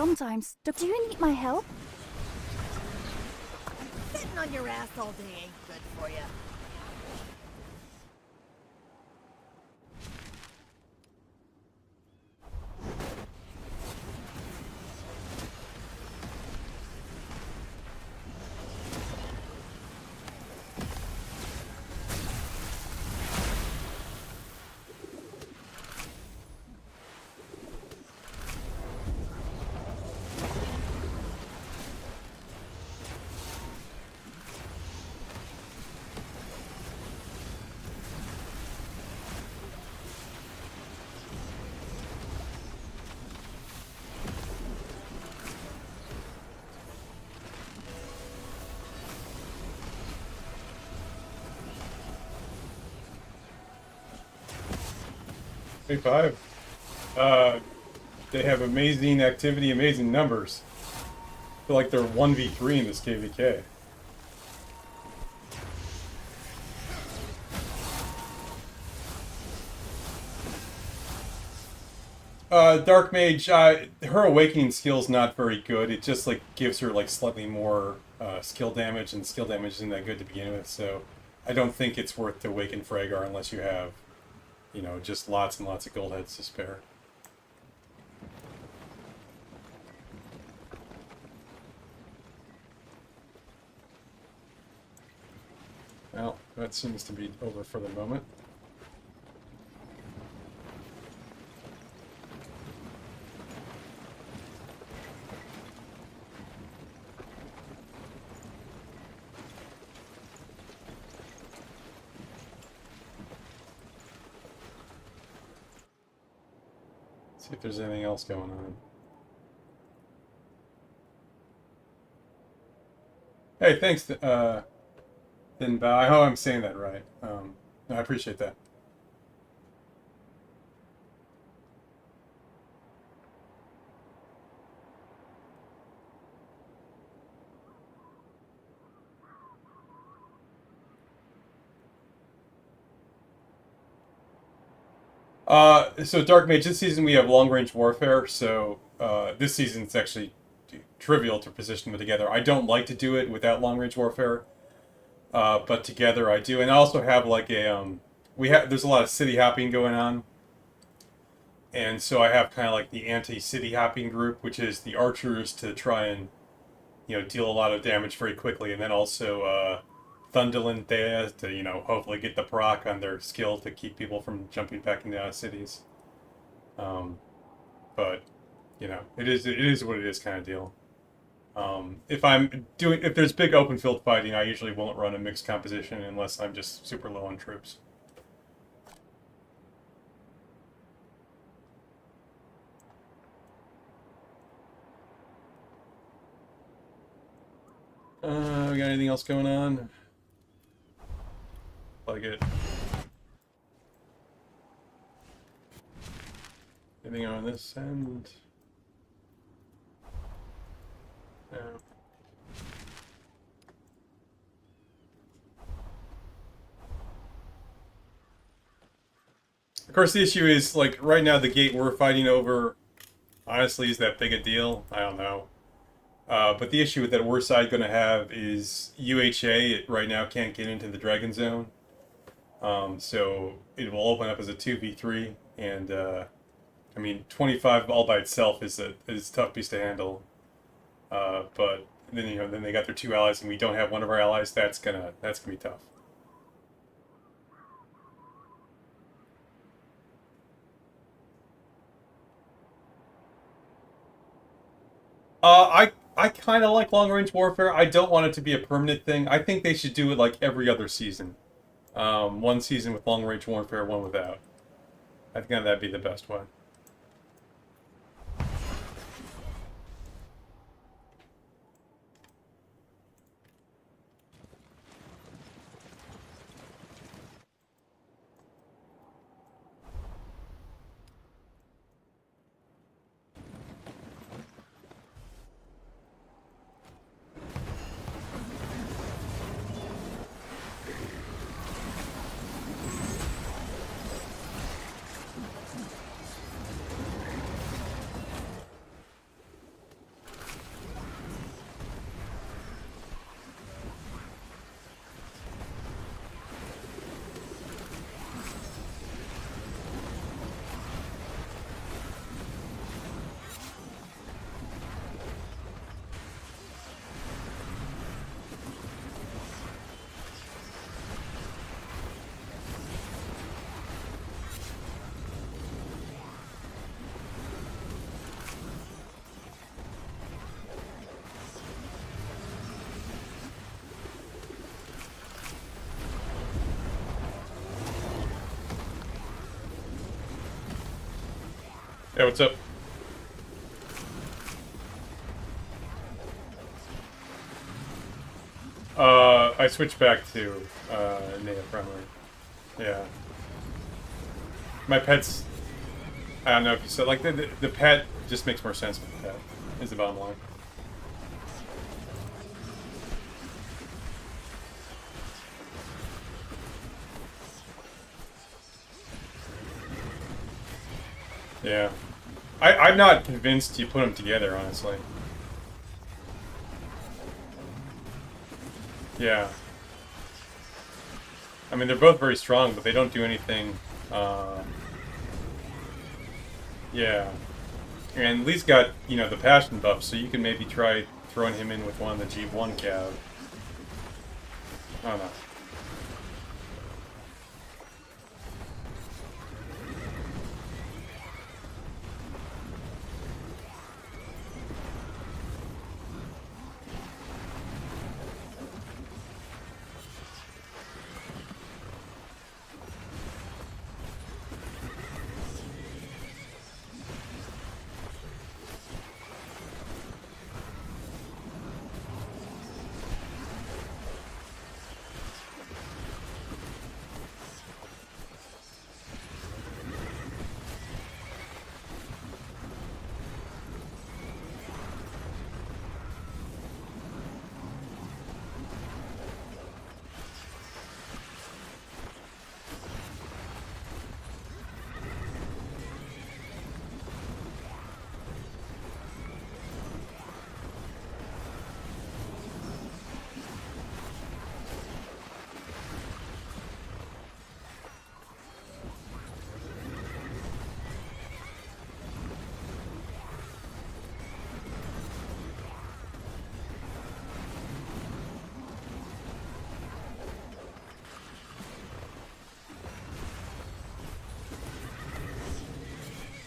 sometimes. Do you need my help? Sitting on your ass all day ain't good for you. Big five. They have amazing activity, amazing numbers. I feel like they're 1v3 in this KVK. Dark Mage, her awakening skill's not very good. It just like gives her like slightly more skill damage, and skill damage isn't that good to begin with, so I don't think it's worth to awaken Fragar unless you have, you know, just lots and lots of gold heads to spare. Well, that seems to be over for the moment. See if there's anything else going on. Hey, thanks, Thin Bow. I hope I'm saying that right. I appreciate that. So Dark Mage, this season we have long range warfare, so this season it's actually trivial to position them together. I don't like to do it without long range warfare, but together I do. And I also have like a there's a lot of city hopping going on, and so I have kind of like the anti-city hopping group, which is the archers to try and, you know, deal a lot of damage very quickly, and then also Thunderland Thea to, you know, hopefully get the proc on their skill to keep people from jumping back into cities. But you know, it is what it is kind of deal. If there's big open field fighting, I usually won't run a mixed composition unless I'm just super low on troops. We got anything else going on? Like it. Anything on this end? No. Of course, the issue is, like, right now the gate we're fighting over, honestly, is that big a deal? I don't know. But the issue that we're side going to have is UHA right now can't get into the Dragon Zone. So it will open up as a 2v3, and I mean, 25 all by itself is a tough piece to handle. But then, you know, then they got their two allies, and we don't have one of our allies. That's gonna be tough. I kind of like long range warfare. I don't want it to be a permanent thing. I think they should do it like every other season. One season with long range warfare, one without. I think that'd be the best way. Hey, what's up? I switched back to native primary. Yeah. My pet's... I don't know if you said... Like, the pet just makes more sense with the pet, is the bottom line. Yeah. I'm not convinced you put them together, honestly. Yeah. I mean, they're both very strong, but they don't do anything, yeah. And Lee's got, you know, the passion buff, so you can maybe try throwing him in with one of the G1 cav. I don't know.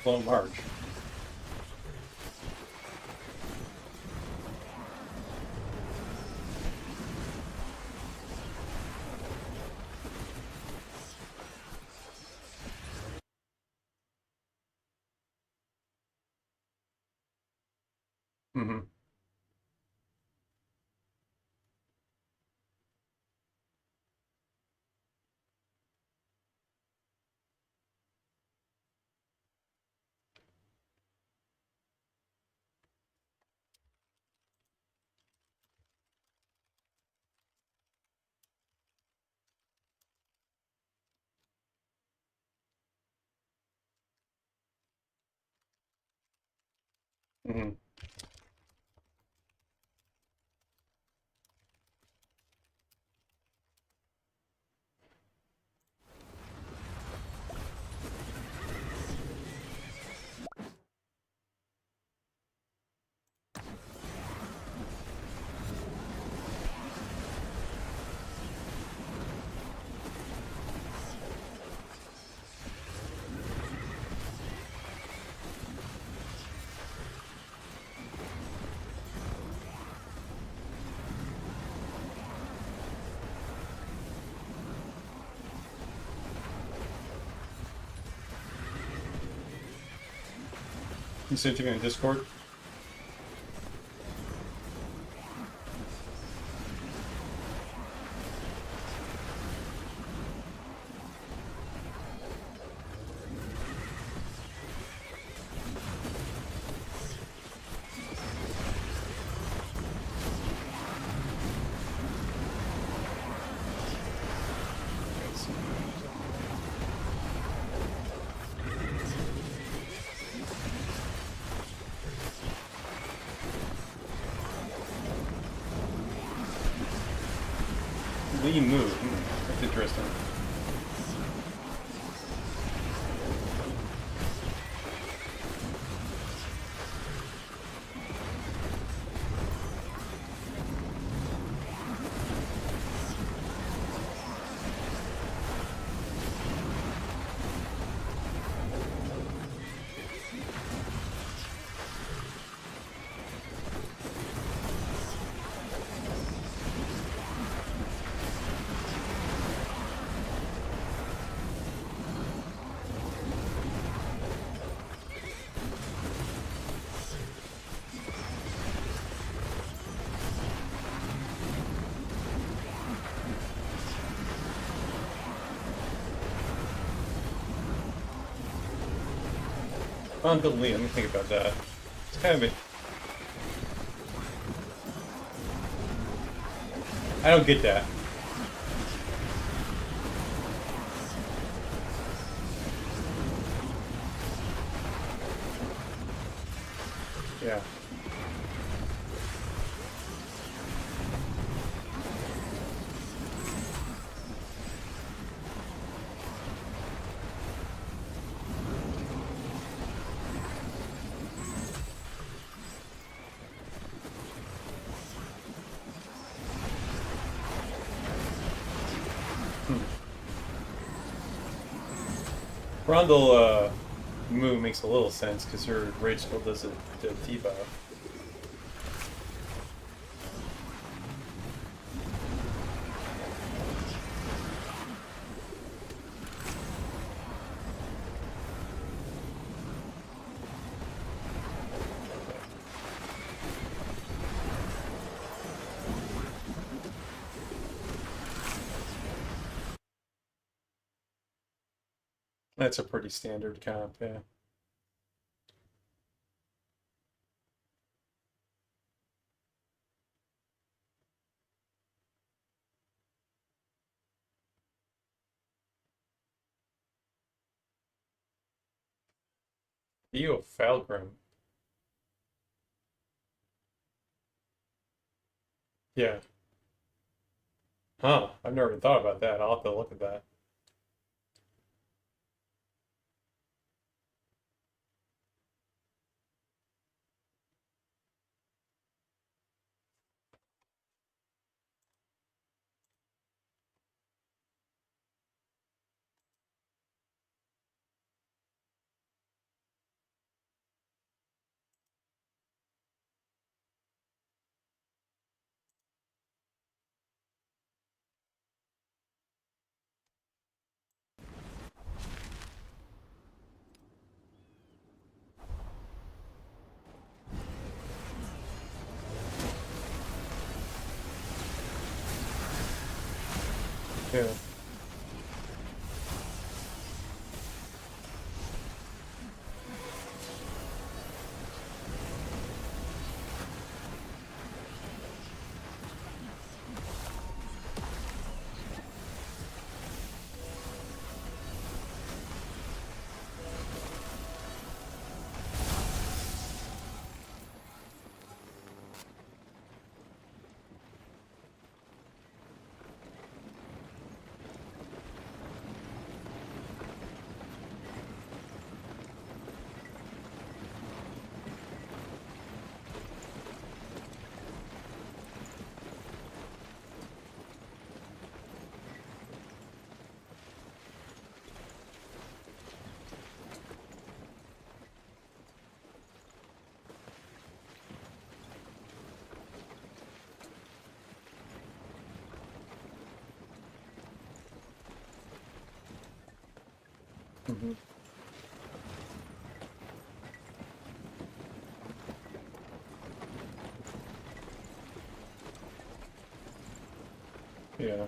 Slow march. Mm-hmm. Mm-hmm. You sent me in Discord? Lee move. That's interesting. Responsibility, let me think about that. It's kind of a... I don't get that. Yeah. Rondel, move makes a little sense because her rage skill does a debuff. That's a pretty standard comp, yeah. Theo Falgrim. Yeah. Huh. I've never even thought about that. I'll have to look at that. Yeah. Mm-hmm. Yeah.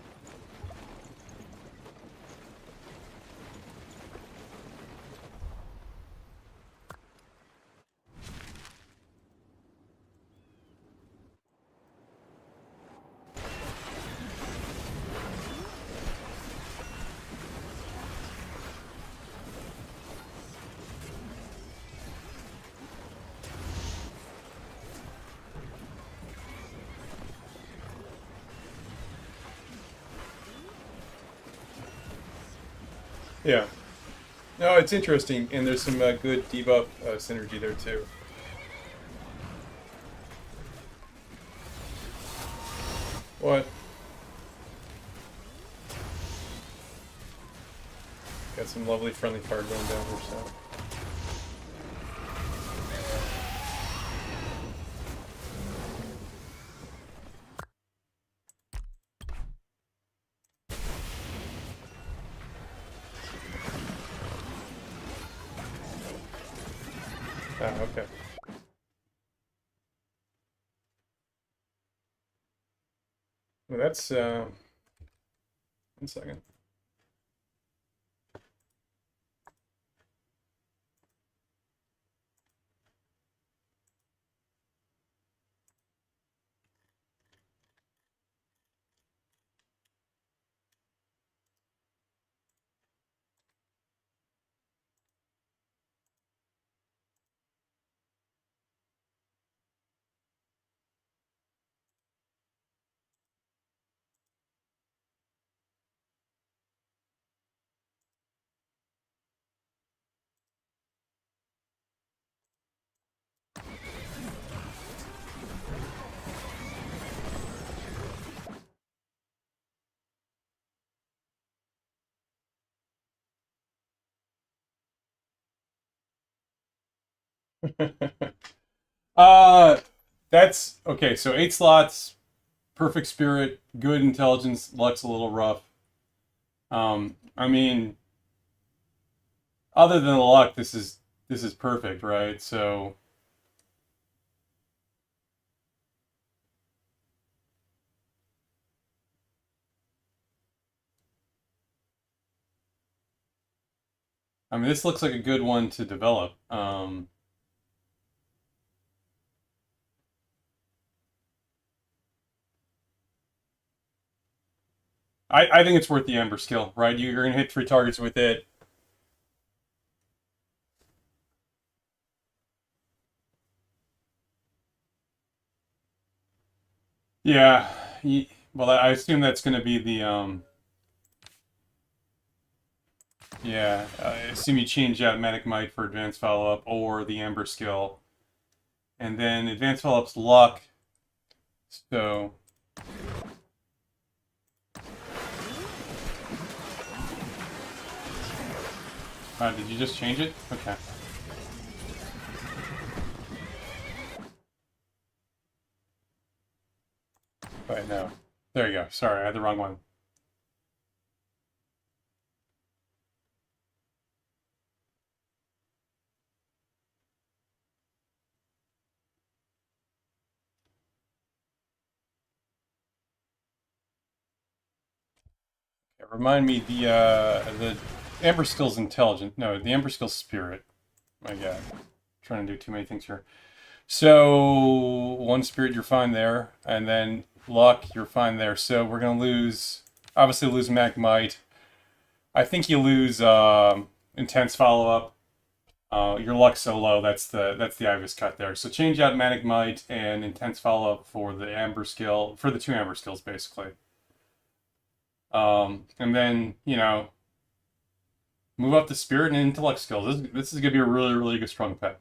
Yeah. No, it's interesting, and there's some good debuff synergy there too. What? Got some lovely friendly fire going down here, so. Ah, okay. Well, that's 1 second. uh, that's okay. So 8 slots, perfect spirit, good intelligence, luck's a little rough. I mean, other than the luck, this is perfect, right? So I mean, this looks like a good one to develop. I think it's worth the Ember skill, right? You're gonna hit 3 targets with it. Yeah. Well, I assume that's gonna be the yeah. I assume you change out Manic Might for advanced follow up or the Ember skill, and then advanced follow up's luck. So did you just change it? Okay. Wait, no. There you go. Sorry, I had the wrong one. Okay, remind me the Ember skill's intelligent. No, the Ember skill's spirit. My God, I'm trying to do too many things here. So one spirit, you're fine there, and then luck, you're fine there. So we're gonna lose, obviously lose Mag Might. I think you lose intense follow up. Your luck's so low, that's the obvious cut there. So change out Manic Might and intense follow up for the Amber skill, for the 2 Amber skills basically. And then move up the spirit and intellect skills. This is gonna be a really really good strong pet.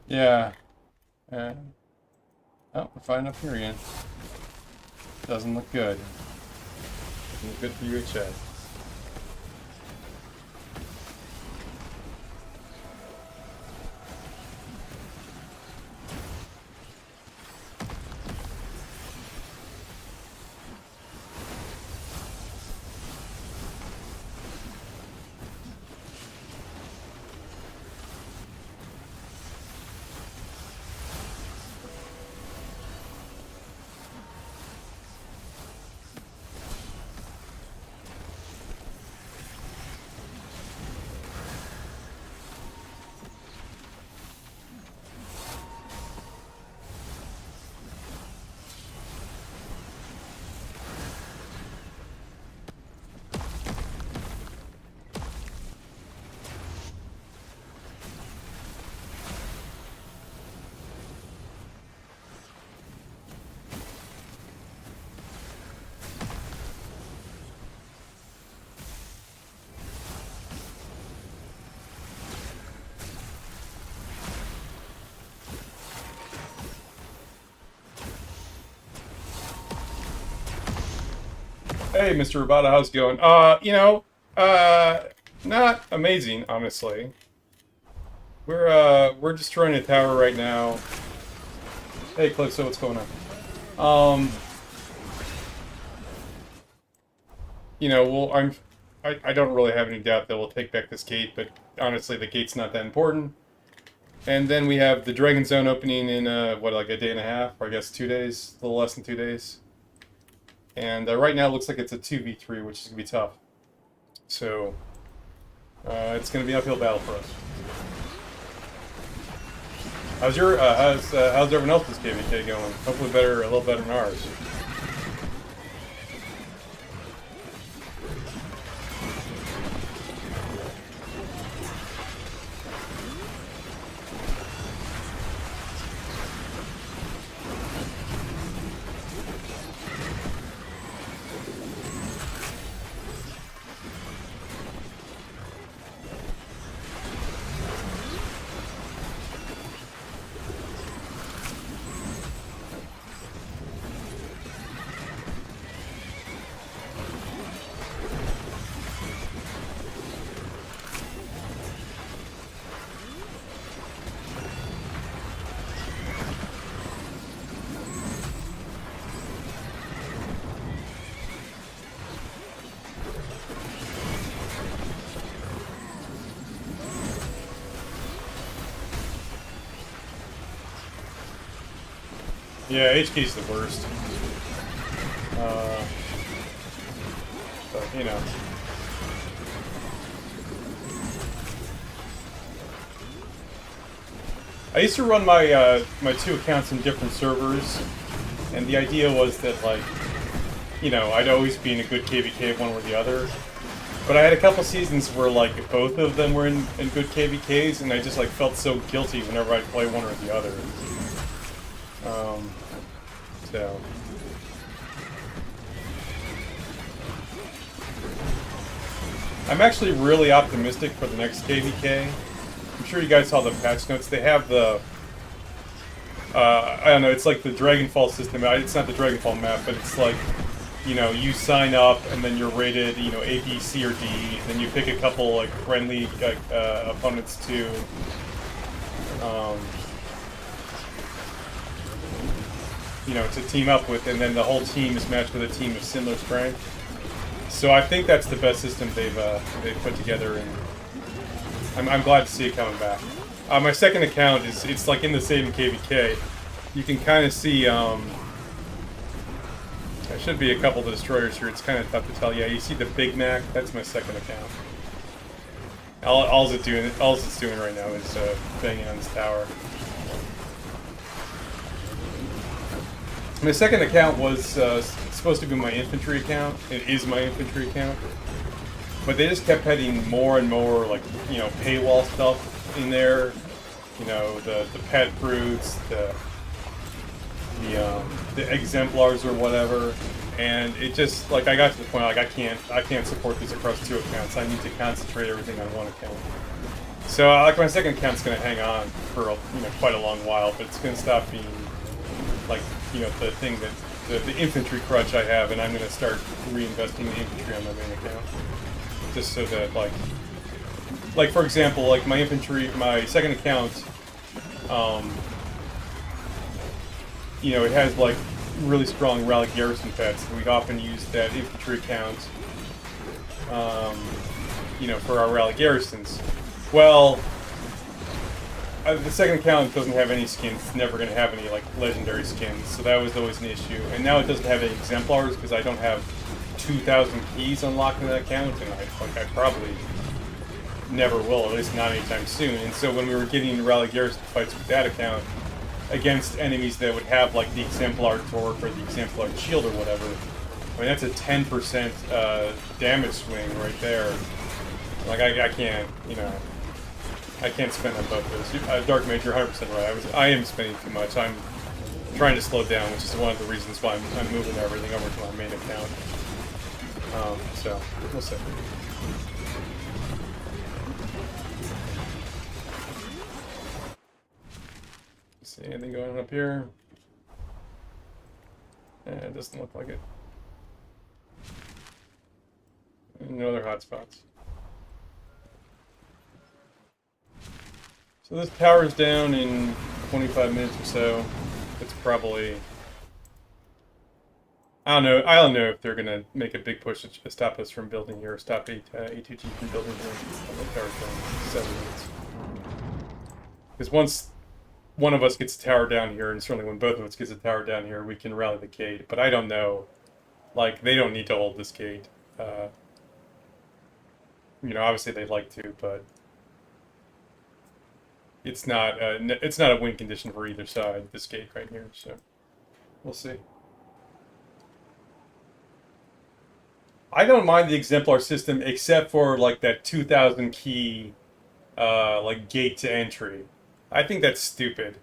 Yeah. Oh, we're fighting up here again. Doesn't look good. Doesn't look good for UHS. Hey, Mr. Rabata, how's it going? Not amazing, honestly. We're destroying a tower right now. Hey, Cliff, so what's going on? Well, I don't really have any doubt that we'll take back this gate, but honestly, the gate's not that important. And then we have the Dragon Zone opening in, like a day and a half, or I guess 2 days, a little less than 2 days. And right now it looks like it's a 2v3, which is going to be tough. So, it's going to be an uphill battle for us. How's everyone else's KVK going? Hopefully better, a little better than ours. Yeah, HK's the worst. But, you know. I used to run my my 2 accounts in different servers, and the idea was that, like, you know, I'd always be in a good KVK one or the other. But I had a couple seasons where, like, both of them were in good KVKs, and I just, like, felt so guilty whenever I'd play one or the other. So... I'm actually really optimistic for the next KVK. I'm sure you guys saw the patch notes. They have the... I don't know, it's like the Dragonfall system. It's not the Dragonfall map, but it's like, you know, you sign up and then you're rated, you know, A, B, C, or D. And then you pick a couple, like, friendly opponents to... you know, to team up with, and then the whole team is matched with a team of similar strength. So I think that's the best system they've put together, and I'm glad to see it coming back. My second account it's like in the same KVK. You can kind of see there should be a couple of destroyers here. It's kind of tough to tell. Yeah, you see the Big Mac. That's my second account. All it's doing right now is banging on this tower. My second account was supposed to be my infantry account. It is my infantry account. But they just kept adding more and more, like, you know, paywall stuff in there. You know, the pet fruits, the exemplars or whatever. And it just, like, I got to the point, like, I can't support this across 2 accounts. I need to concentrate everything on 1 account. So, like, my second account's going to hang on for, you know, quite a long while, but it's going to stop being, like, you know, the thing that, the infantry crutch I have, and I'm going to start reinvesting the infantry on my main account. Just so that, like for example, like my infantry, my second account, you know, it has, like, really strong rally garrison pets. We often use that infantry account, you know, for our rally garrisons. Well, the second account doesn't have any skins. It's never going to have any, like, legendary skins, so that was always an issue. And now it doesn't have any exemplars because I don't have 2,000 keys unlocked in that account, and I probably never will, at least not anytime soon. And so when we were getting into rally garrison fights with that account against enemies that would have, like, the exemplar torque or the exemplar shield or whatever, I mean, that's a 10% damage swing right there. Like, I can't, you know, I can't spend on both those. Dark Mage, you're 100% right. I am spending too much. I'm trying to slow down, which is one of the reasons why I'm moving everything over to my main account. So, we'll see. See anything going on up here? It doesn't look like it. No other hotspots. So this tower's down in 25 minutes or so. It's probably... I don't know if they're gonna make a big push to stop us from building here, or stop A2G from building here. The tower's down in 7 minutes. Because once one of us gets a tower down here, and certainly when both of us gets a tower down here, we can rally the gate. But I don't know. Like, they don't need to hold this gate. You know, obviously they'd like to, but... it's not a win condition for either side, this gate right here, so we'll see. I don't mind the exemplar system except for like that 2,000 key like gate to entry. I think that's stupid.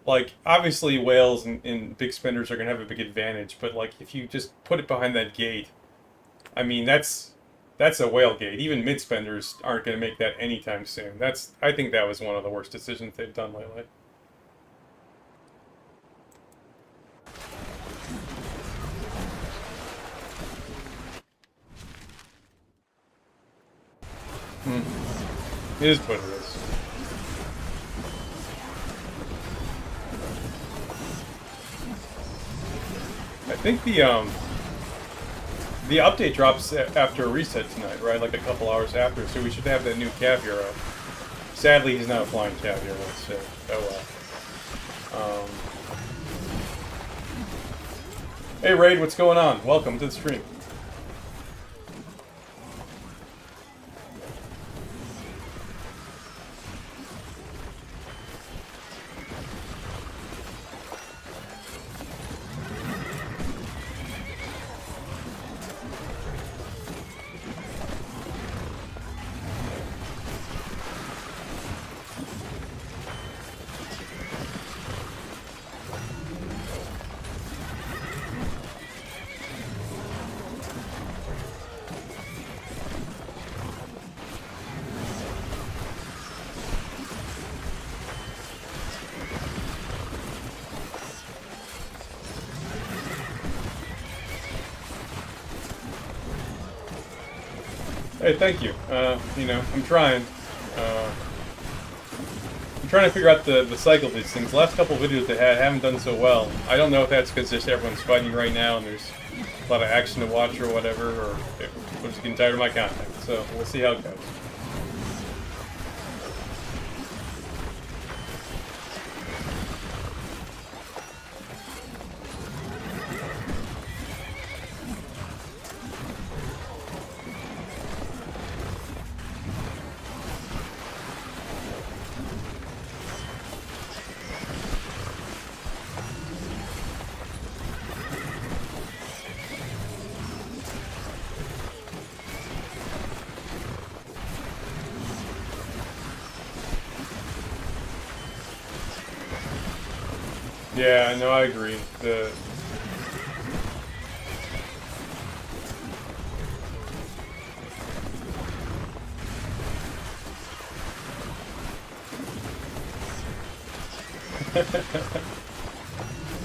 Like, obviously whales and big spenders are gonna have a big advantage, but like if you just put it behind that gate, I mean that's a whale gate. Even mid spenders aren't gonna make that anytime soon. I think that was one of the worst decisions they've done lately. It is what it is. I think the update drops after a reset tonight, right? Like a couple hours after, so we should have that new Cav hero. Sadly, he's not flying Cav hero, so oh well. Hey Raid, what's going on? Welcome to the stream. Hey, thank you. You know, I'm trying. I'm trying to figure out the cycle of these things. The last couple of videos they haven't done so well. I don't know if that's because just everyone's fighting right now and there's a lot of action to watch or whatever, or if I'm just getting tired of my content. So we'll see how it goes. Yeah, no, I agree.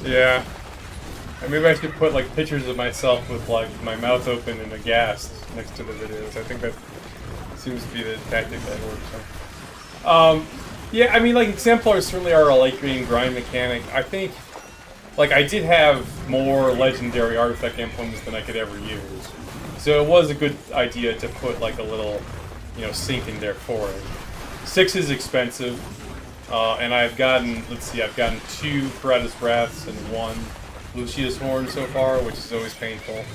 Yeah. Maybe I should put like pictures of myself with like my mouth open and aghast next to the videos. I think that seems to be the tactic that works. So. Yeah, I mean, like, exemplars certainly are a late-game grind mechanic. I think, like, I did have more legendary artifact emblems than I could ever use. So it was a good idea to put, like, a little, you know, sink in there for it. 6 is expensive, and I've gotten, let's see, I've gotten 2 Paratus Wraths and 1 Lucius Horn so far, which is always painful.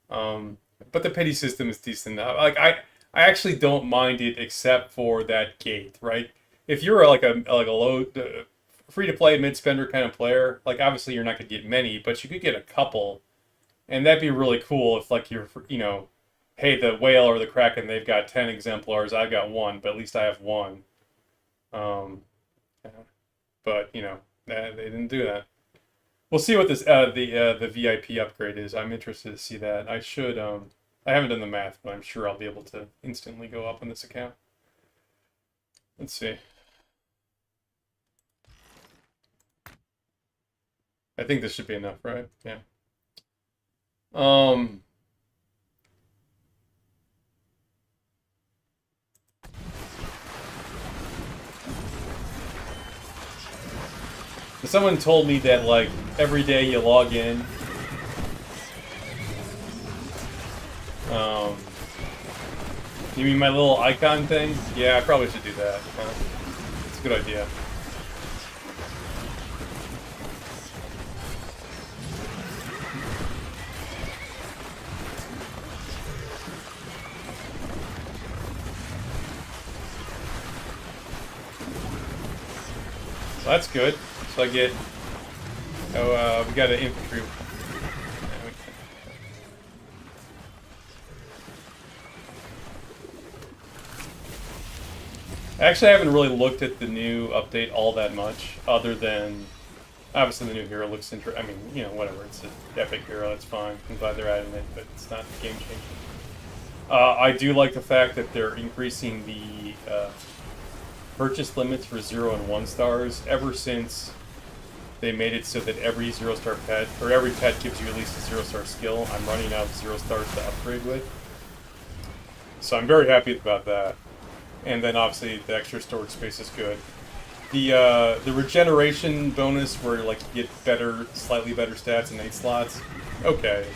But the pity system is decent. Like, I actually don't mind it except for that gate, right? If you're like a low free-to-play mid-spender kind of player, like obviously you're not going to get many, but you could get a couple, and that'd be really cool if like you're, you know, hey, the whale or the kraken, they've got 10 exemplars, I've got 1, but at least I have 1. But you know, they didn't do that. We'll see what this the VIP upgrade is. I'm interested to see that. I should I haven't done the math, but I'm sure I'll be able to instantly go up on this account. Let's see. I think this should be enough, right? Yeah. Someone told me that, like, every day you log in, you mean my little icon thing? Yeah, I probably should do that. It's a good idea. That's good. So I get... Oh, we got an infantry. Actually, I haven't really looked at the new update all that much, other than... Obviously, the new hero looks interesting. I mean, you know, whatever. It's an epic hero. That's fine. I'm glad they're adding it, but it's not game-changing. I do like the fact that they're increasing the purchase limits for 0 and 1 stars ever since they made it so that every 0-star pet, or every pet gives you at least a 0-star skill. I'm running out of 0 stars to upgrade with. So I'm very happy about that. And then obviously the extra storage space is good. The regeneration bonus where like you get better, slightly better stats in 8 slots, okay.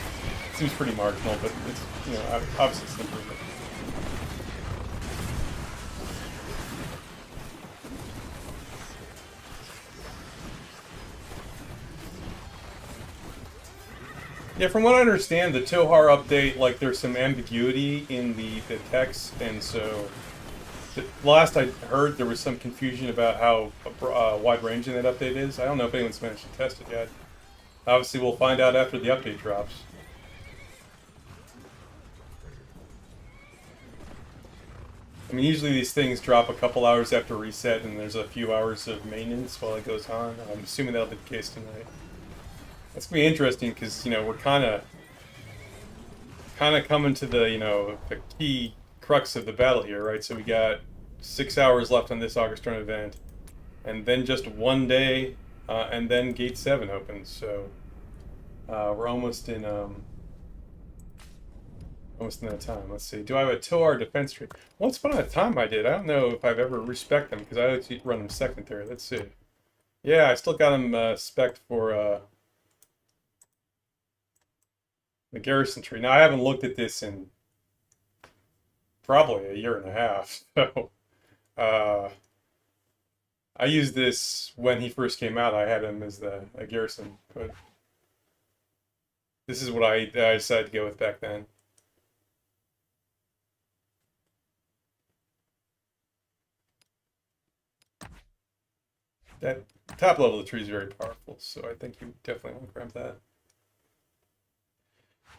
Seems pretty marginal, but it's, you know, obviously it's an improvement. Yeah, from what I understand, the Tohar update, like, there's some ambiguity in the text, and so the last I heard, there was some confusion about how wide-ranging that update is. I don't know if anyone's managed to test it yet. Obviously, we'll find out after the update drops. I mean, usually these things drop a couple hours after reset, and there's a few hours of maintenance while it goes on. I'm assuming that'll be the case tonight. That's gonna be interesting because, you know, we're kind of coming to the, you know, the key crux of the battle here, right? So we got 6 hours left on this August Run event, and then just 1 day, and then Gate 7 opens. So we're almost in that time. Let's see. Do I have a Tohar defense tree? Once upon a time I did. I don't know if I've ever respect them because I always run them secondary. Let's see. Yeah, I still got them spec'd for the garrison tree. Now I haven't looked at this in probably a year and a half. So I used this when he first came out. I had him as a garrison, but this is what I decided to go with back then. That top level of the tree is very powerful, so I think you definitely want to grab that.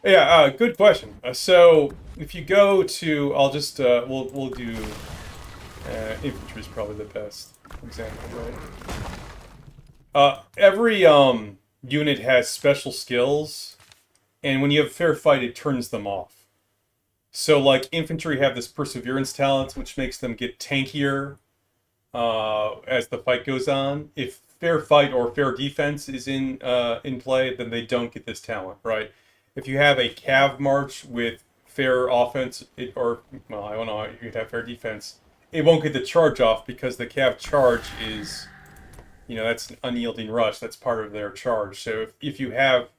Yeah, good question. So if you go to, I'll just we'll do infantry is probably the best example, right? Every unit has special skills, and when you have fair fight, it turns them off. So like infantry have this perseverance talent, which makes them get tankier as the fight goes on. If fair fight or fair defense is in play, then they don't get this talent, right? If you have a cav march with fair offense, well, I don't know, you'd have fair defense, it won't get the charge off because the cav charge is, you know, that's an unyielding rush. That's part of their charge. So if you have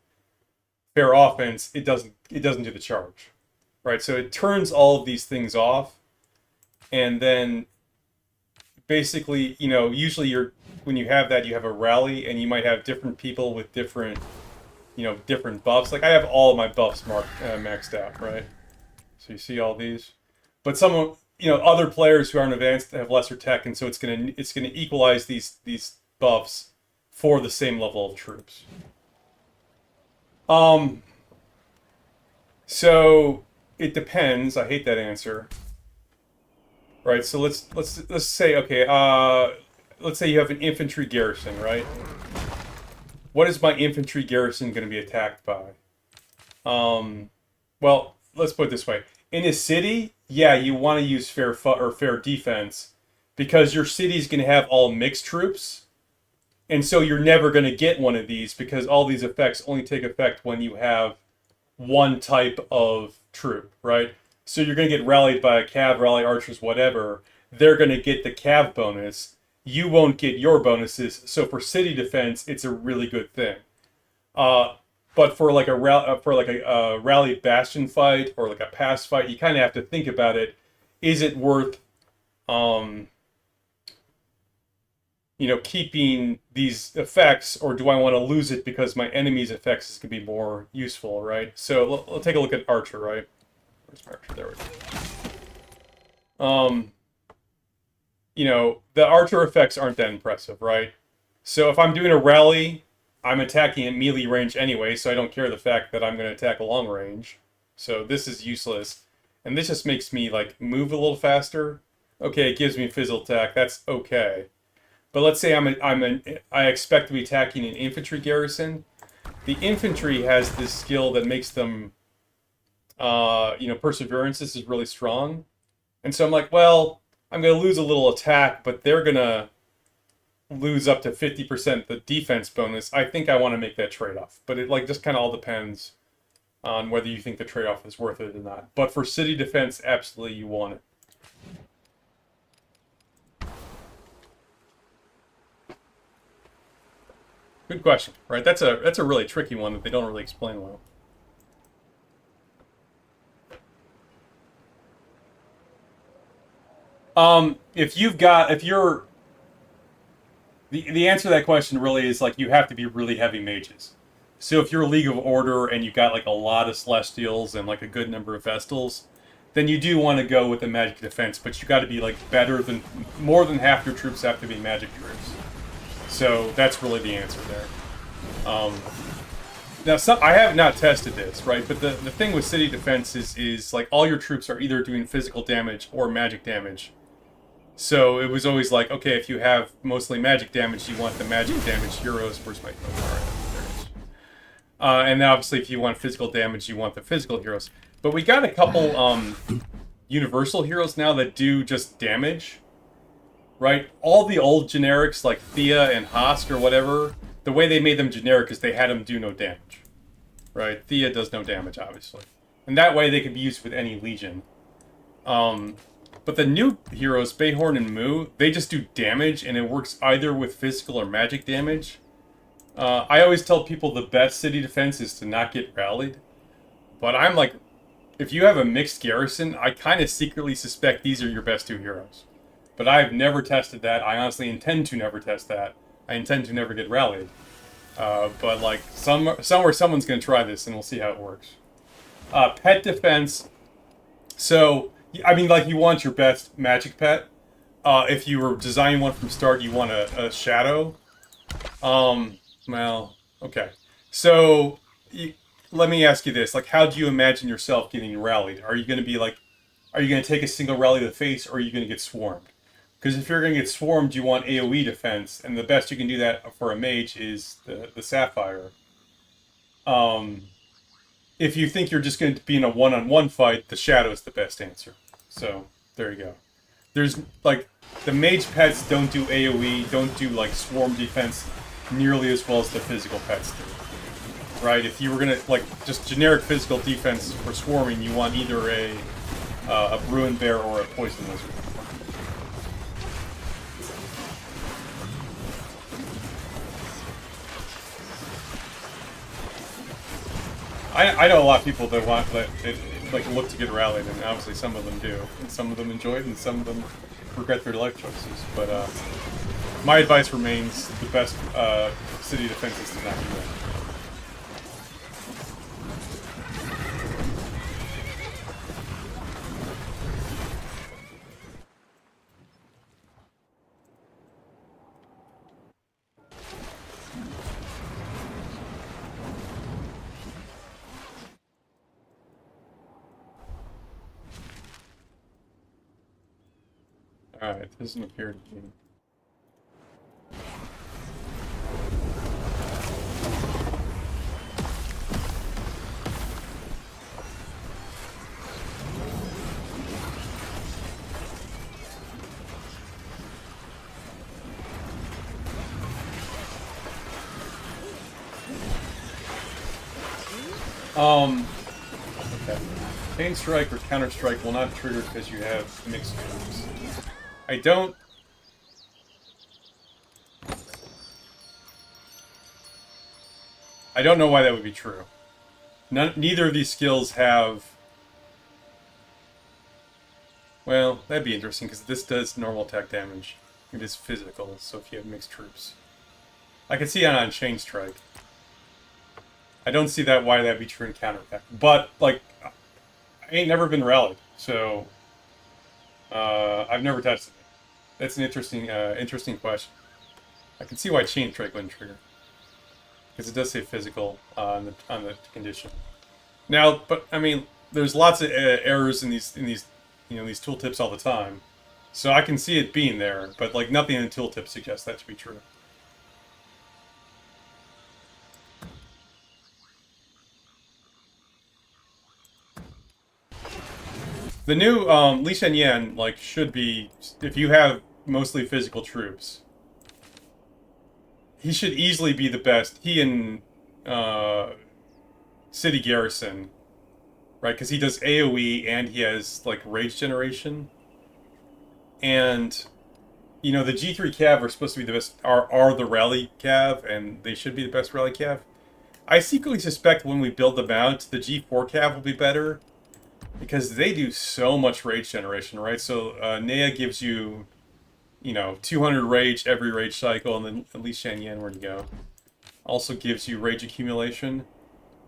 fair offense, it doesn't do the charge, right? So it turns all of these things off, and then basically, you know, usually when you have that, you have a rally, and you might have different people with different, you know, different buffs. Like I have all of my buffs maxed out, right? So you see all these, but someone, you know, other players who aren't advanced have lesser tech, and so it's gonna equalize these buffs for the same level of troops. So it depends. I hate that answer. Right. So let's say, okay. Let's say you have an infantry garrison, right? What is my infantry garrison going to be attacked by? Well, let's put it this way. In a city, yeah, you want to use fair defense because your city is going to have all mixed troops. And so you're never going to get one of these because all these effects only take effect when you have one type of troop, right? So you're going to get rallied by a cav, rally archers, whatever. They're going to get the cav bonus. You won't get your bonuses. So for city defense, it's a really good thing. But for like a rally bastion fight or like a pass fight, you kind of have to think about it. Is it worth, you know, keeping these effects, or do I want to lose it because my enemy's effects is going to be more useful, right? So let's take a look at Archer, right? Where's my Archer? There we go. You know, the Archer effects aren't that impressive, right? So if I'm doing a rally, I'm attacking at melee range anyway, so I don't care the fact that I'm going to attack a long range. So this is useless. And this just makes me, like, move a little faster. Okay, it gives me physical attack. That's okay. But let's say I expect to be attacking an infantry garrison. The infantry has this skill that makes them, perseverance is really strong. And so I'm like, well, I'm going to lose a little attack, but they're going to lose up to 50% the defense bonus. I think I want to make that trade-off. But it, like, just kind of all depends on whether you think the trade-off is worth it or not. But for city defense, absolutely you want it. Good question, right? That's a really tricky one that they don't really explain well. If you're the answer to that question really is like you have to be really heavy mages. So if you're a League of Order and you got like a lot of Celestials and like a good number of Vestals, then you do want to go with the magic defense, but you got to be like more than half your troops have to be magic troops. So that's really the answer there. Now, I have not tested this, right? But the thing with city defense is like all your troops are either doing physical damage or magic damage. So it was always like, okay, if you have mostly magic damage, you want the magic damage heroes. Where's my code? All right, there it is. And then obviously, if you want physical damage, you want the physical heroes. But we got a couple universal heroes now that do just damage. Right? All the old generics like Thea and Hosk or whatever, the way they made them generic is they had them do no damage. Right? Thea does no damage, obviously. And that way they can be used with any legion. But the new heroes, Bayhorn and Mu, they just do damage, and it works either with physical or magic damage. I always tell people the best city defense is to not get rallied. But I'm like, if you have a mixed garrison, I kind of secretly suspect these are your best two heroes. But I've never tested that. I honestly intend to never test that. I intend to never get rallied. But like somewhere someone's going to try this, and we'll see how it works. Pet defense. So I mean, like you want your best magic pet. If you were designing one from start, you want a shadow. Well, okay. So let me ask you this: like, how do you imagine yourself getting rallied? Are you going to take a single rally to the face, or are you going to get swarmed? Because if you're going to get swarmed, you want AoE defense, and the best you can do that for a mage is the Sapphire. If you think you're just going to be in a one-on-one fight, the Shadow is the best answer. So, there you go. There's, like, the mage pets don't do AoE, don't do, like, swarm defense nearly as well as the physical pets do. Right? If you were going to, like, just generic physical defense for swarming, you want either a Bruin Bear or a Poison Lizard. I know a lot of people that look to get rallied, and obviously some of them do, and some of them enjoy it, and some of them regret their life choices. But my advice remains: the best city defense is to not do that. Alright, doesn't appear to be. Okay. Chain Strike or Counter Strike will not trigger because you have mixed troops. I don't know why that would be true. Neither of these skills have... Well, that'd be interesting, because this does normal attack damage. It is physical, so if you have mixed troops. I can see it on Chain Strike. I don't see why that'd be true in Counter Attack. But, like, I ain't never been rallied, so... I've never tested it. That's an interesting question. I can see why Chain Strike wouldn't trigger. Because it does say physical on the condition. Now, but I mean, there's lots of errors in these these tooltips all the time, so I can see it being there. But like nothing in the tooltip suggests that to be true. The new Li Shenyan like should be, if you have mostly physical troops, he should easily be the best. He and City Garrison, right? Because he does AoE and he has like rage generation. And you know the G3 Cav are supposed to be the best. Are the rally Cav, and they should be the best rally Cav. I secretly suspect when we build them out, the G4 Cav will be better. Because they do so much rage generation, right? So Nea gives you, 200 rage every rage cycle, and then at least Shanyan, where to go, also gives you rage accumulation.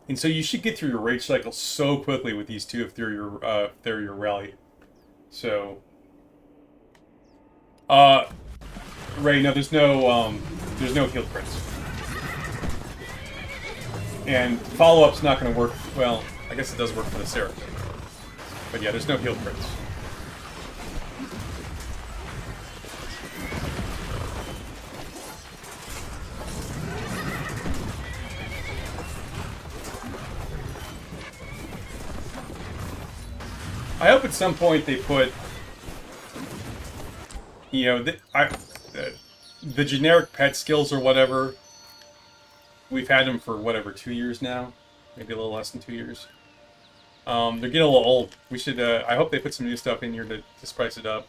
And so you should get through your rage cycle so quickly with these two if they're your rally. So, Ray, no, there's no healed crits, and follow-up's not going to work. Well, I guess it does work for the Seraph. But yeah, there's no healed crits. I hope at some point they put, the generic pet skills or whatever. We've had them for whatever, 2 years now, maybe a little less than 2 years. They're getting a little old. We should, I hope they put some new stuff in here to spice it up.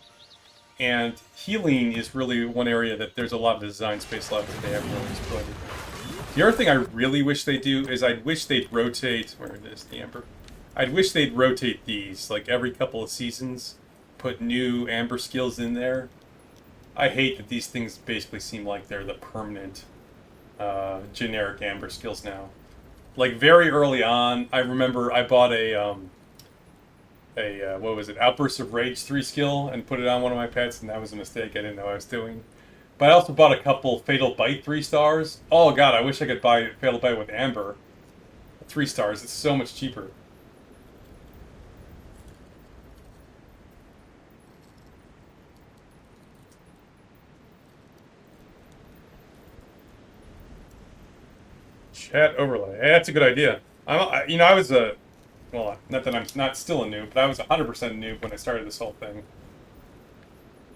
And healing is really one area that there's a lot of design space left that they haven't really exploited. The other thing I really wish they do is I'd wish they'd rotate, where it is, the Amber. I'd wish they'd rotate these, like every couple of seasons, put new Amber skills in there. I hate that these things basically seem like they're the permanent, generic Amber skills now. Like, very early on, I remember I bought what was it, Outburst of Rage 3 skill and put it on one of my pets, and that was a mistake. I didn't know what I was doing. But I also bought a couple Fatal Bite 3 stars. Oh god, I wish I could buy Fatal Bite with Amber. 3 stars, it's so much cheaper. Chat overlay. Hey, that's a good idea. I was a, well, not that I'm not still a noob, but I was 100% noob when I started this whole thing.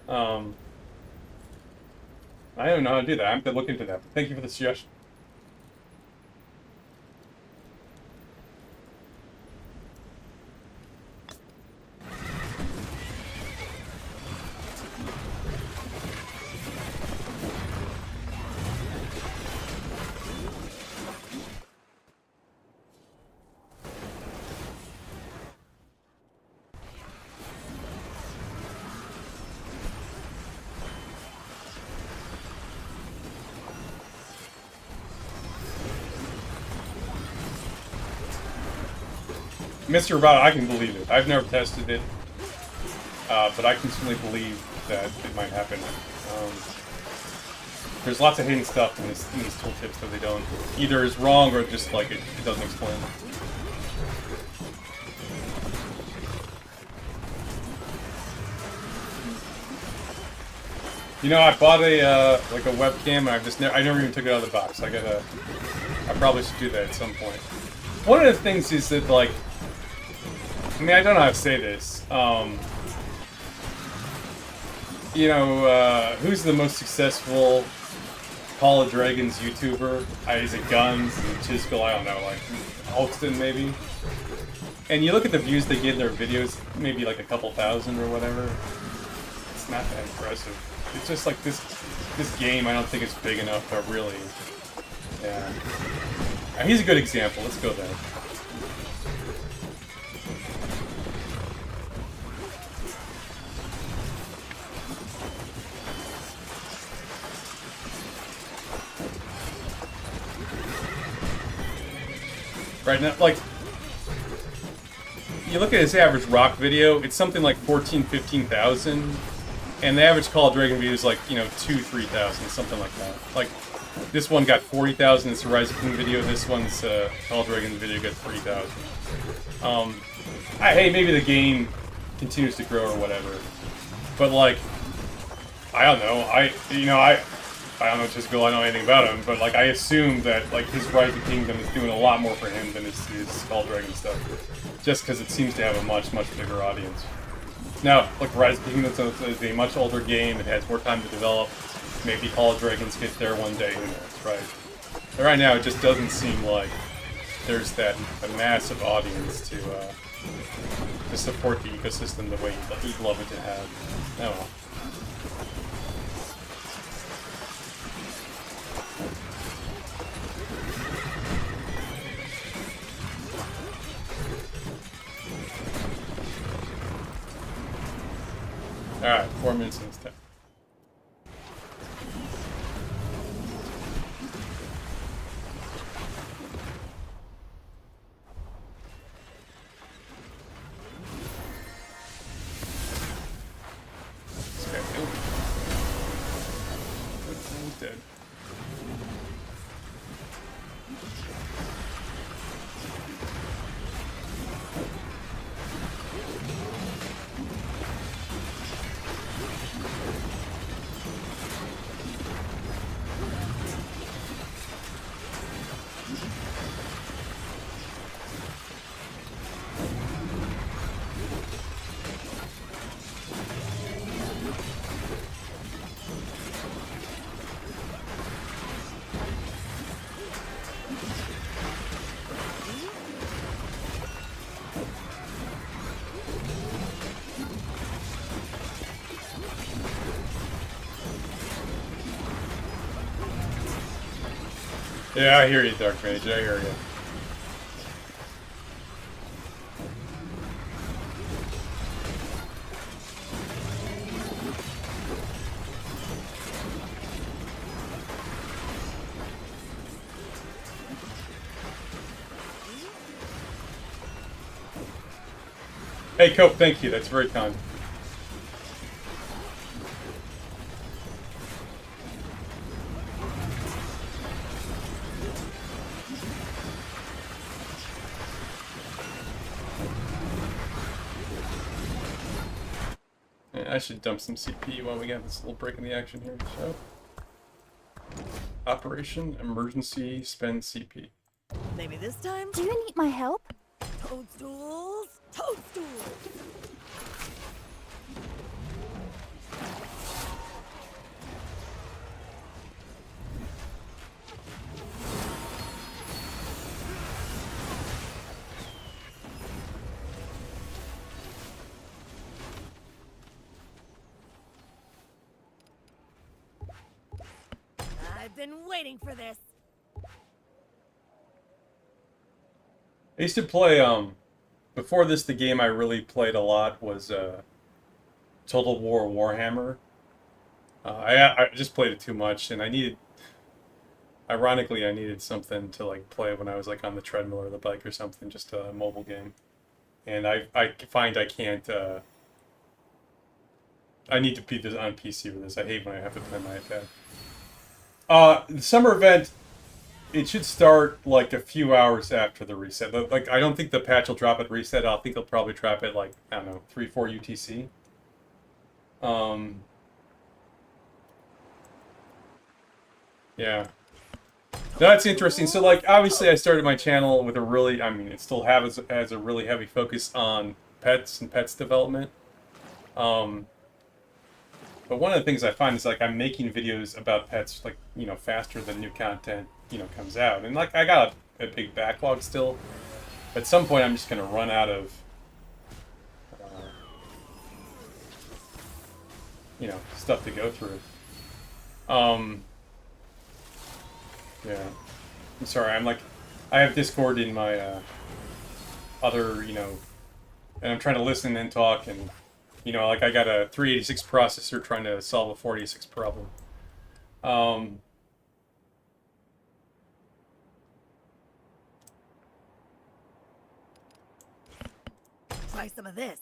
I don't know how to do that. I have to look into that. But thank you for the suggestion. Mr. Roboto, I can believe it. I've never tested it, but I can certainly believe that it might happen. There's lots of hidden stuff in these tooltips that they don't, either is wrong or just like it doesn't explain. I bought a like a webcam, and I never even took it out of the box. I probably should do that at some point. One of the things is that, like, I mean, I don't know how to say this. Who's the most successful Call of Dragons YouTuber? Is it Guns and Chiskel? I don't know, like Hulkston maybe. And you look at the views they get in their videos, maybe like a couple thousand or whatever. It's not that impressive. It's just like this game. I don't think it's big enough to really. Yeah. He's a good example. Let's go there. Right now, like, you look at his average rock video, it's something like 14,000, 15,000. And the average Call of Dragon view is like, you know, 3,000, something like that. Like, this one got 40,000, it's a Rise of King video, this one's Call of Dragon video got 3,000. Hey, maybe the game continues to grow or whatever. But like, I don't know, I don't know Chisco, I don't know anything about him, but like, I assume that like his Rise of Kingdom is doing a lot more for him than his Call of Dragon stuff. Just because it seems to have a much, much bigger audience. Now, like, Rise of Kingdoms is a much older game, it has more time to develop. Maybe Call of Dragons get there one day, who knows, right? But right now, it just doesn't seem like there's a massive audience to support the ecosystem the way you'd love it to have. I don't know. Alright, 4 minutes since 10. This guy killed me. He's dead. Yeah, I hear you, Dark Mage. I hear you. Hey, Cope, thank you. That's very kind. I should dump some CP while we got this little break in the action here. So, Operation Emergency Spend CP. Maybe this time? Do you need my help? Toadstools! Toadstools! I've been waiting for this. I used to play, before this, the game I really played a lot was, Total War Warhammer. I just played it too much, and ironically, I needed something to, like, play when I was, like, on the treadmill or the bike or something, just a mobile game. And I find I can't, I need to beat this on PC for this. I hate when I have to play my iPad. The summer event, it should start like a few hours after the reset. Like, I don't think the patch will drop at reset. I think they'll probably drop it like, I don't know, 3-4 UTC. Yeah. That's interesting. So, like, obviously I started my channel with a really, I mean, it still has a really heavy focus on pets and pets development. But one of the things I find is, like, I'm making videos about pets, like, you know, faster than new content, you know, comes out. And, like, I got a big backlog still. At some point, I'm just going to run out of, you know, stuff to go through. Yeah. I'm sorry, I have Discord in my, other, you know, and I'm trying to listen and talk, and, you know, like, I got a 386 processor trying to solve a 486 problem. Try some of this.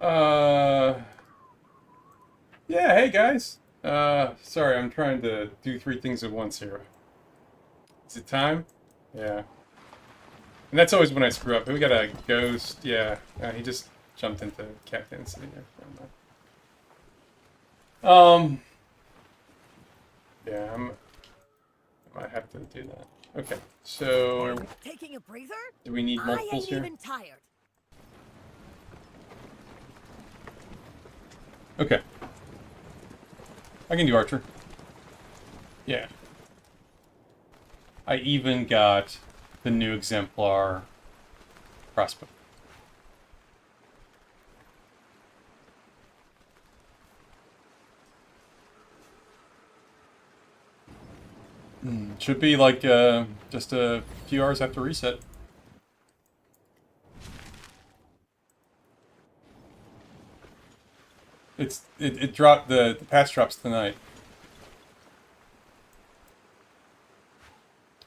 uh, yeah, hey guys. Sorry, I'm trying to do 3 things at once here. Is it time? Yeah. And that's always when I screw up. We got a ghost. Yeah, he just jumped into Captain sitting there. Yeah, I might have to do that. Okay, so Taking a breather? do we need I multiples ain't here? even tired. Okay. I can do Archer. Yeah. I even got the new exemplar crossbow. Should be like just a few hours after reset. It dropped the patch drops tonight.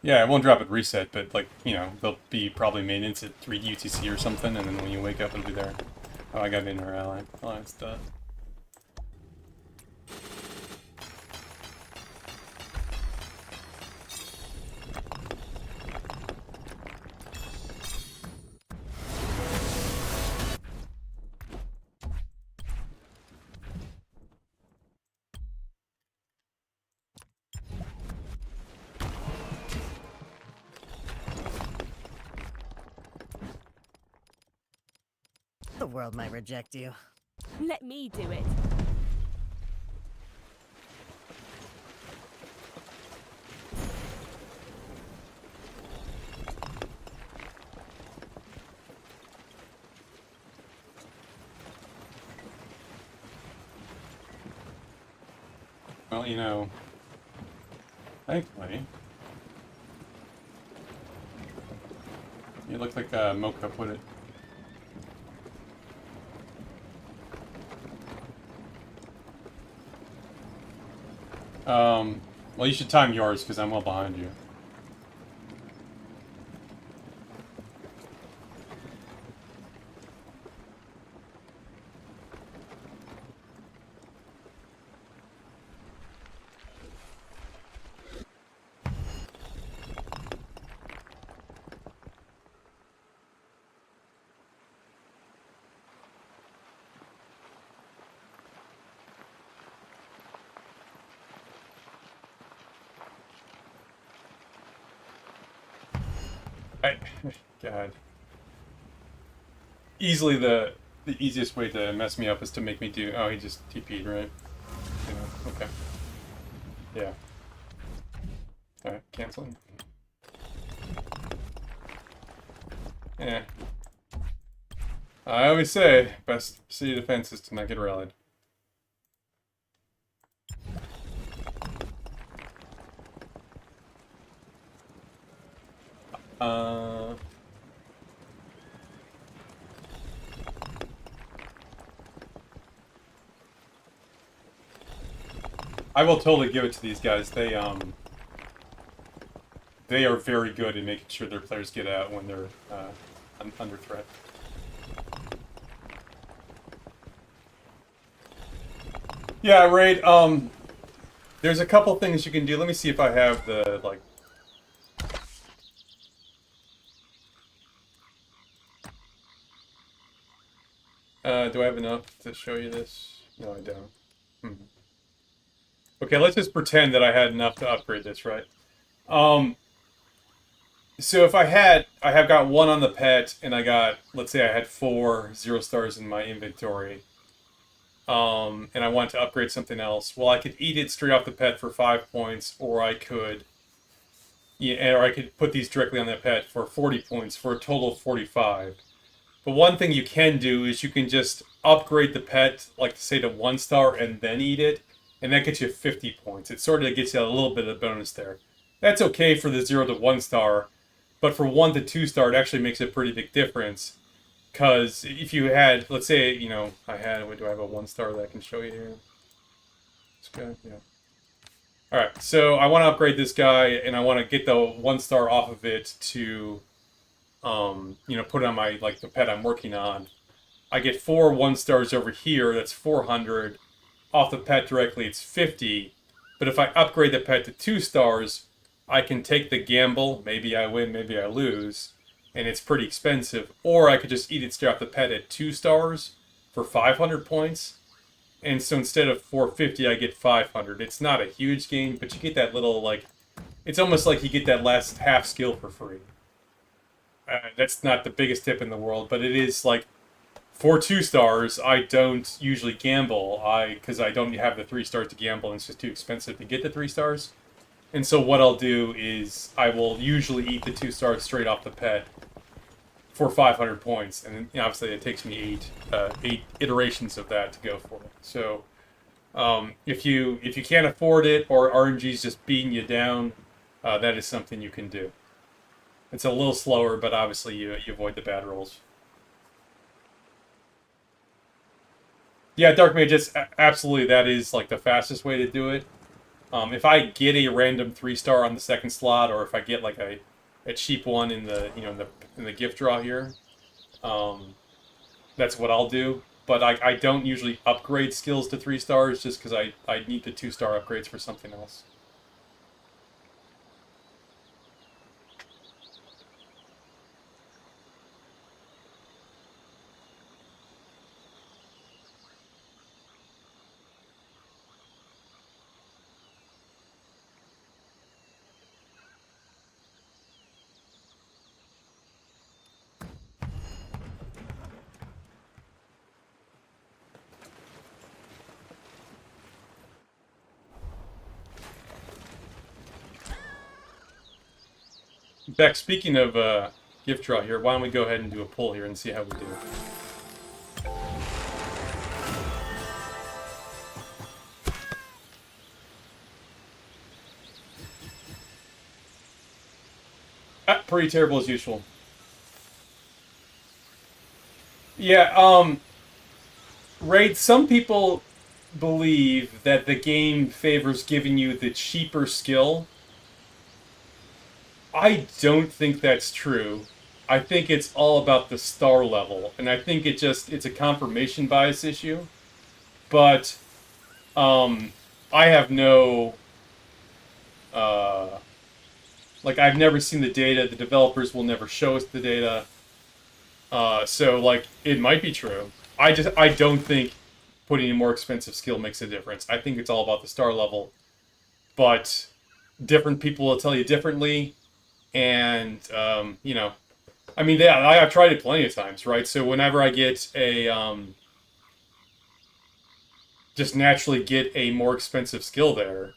Yeah, it won't drop at reset, but like, you know, they'll be probably maintenance at 3 UTC or something, and then when you wake up it'll be there. Oh, I got in our ally. Oh, it's done. The world might reject you. Let me do it. Well, you know, thankfully, you look like Mocha put it. Well, you should time yours, because I'm well behind you. God. Easily the easiest way to mess me up is to make me do... Oh, he just TP'd, right? Yeah, okay. Yeah. Alright, canceling. Yeah. I always say, best city defense is to not get rallied. I will totally give it to these guys. They are very good at making sure their players get out when they're under threat. Yeah, Raid, there's a couple things you can do. Let me see if I have the, like... do I have enough to show you this? No, I don't. Okay, let's just pretend that I had enough to upgrade this, right? So if I have got 1 on the pet, and I got, let's say I had 4 0 stars in my inventory, and I want to upgrade something else, well, I could eat it straight off the pet for 5 points, or I could, yeah, or I could put these directly on the pet for 40 points, for a total of 45. But one thing you can do is you can just upgrade the pet, like say to 1 star, and then eat it, and that gets you 50 points. It sort of gets you a little bit of bonus there. That's okay for the 0 to 1 star, but for 1 to 2 star, it actually makes a pretty big difference. Because if you had, let's say, you know, what do I have a 1 star that I can show you here? This guy, yeah. Alright, so I want to upgrade this guy, and I want to get the 1-star off of it to, put it on my, the pet I'm working on. I get 4 1-stars over here, that's 400. Off the pet directly, it's 50. But if I upgrade the pet to 2 stars, I can take the gamble. Maybe I win, maybe I lose. And it's pretty expensive. Or I could just eat it straight off the pet at 2 stars for 500 points. And so instead of 450, I get 500. It's not a huge gain, but you get that little, it's almost like you get that last half skill for free. That's not the biggest tip in the world, but it is, for 2 stars, I don't usually gamble, because I don't have the 3 stars to gamble, and it's just too expensive to get the 3 stars. And so what I'll do is, I will usually eat the 2 stars straight off the pet for 500 points, and obviously it takes me 8 iterations of that to go for it. So, if you can't afford it, or RNG's just beating you down, that is something you can do. It's a little slower, but obviously you avoid the bad rolls. Yeah, Dark Mage, absolutely, that is the fastest way to do it. If I get a random 3-star on the second slot, or if I get a cheap one in the in the gift draw here, that's what I'll do. But I don't usually upgrade skills to 3 stars just because I need the 2-star upgrades for something else. Beck, speaking of gift draw here, why don't we go ahead and do a pull here and see how we do. Pretty terrible as usual. Yeah, Raid, some people believe that the game favors giving you the cheaper skill. I don't think that's true. I think it's all about the star level, and I think it's a confirmation bias issue. But, I have no, I've never seen the data, the developers will never show us the data. So, it might be true. I don't think putting a more expensive skill makes a difference. I think it's all about the star level. But different people will tell you differently. And, I mean, yeah, I've tried it plenty of times, right? So whenever I get just naturally get a more expensive skill there,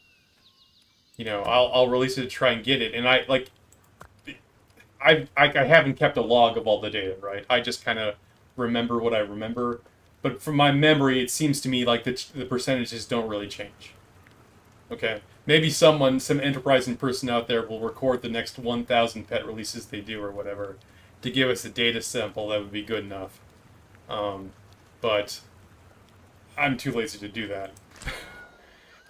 I'll release it to try and get it. And I haven't kept a log of all the data, right? I just kind of remember what I remember. But from my memory, it seems to me like the percentages don't really change. Okay? Maybe some enterprising person out there will record the next 1,000 pet releases they do or whatever to give us a data sample that would be good enough. But I'm too lazy to do that.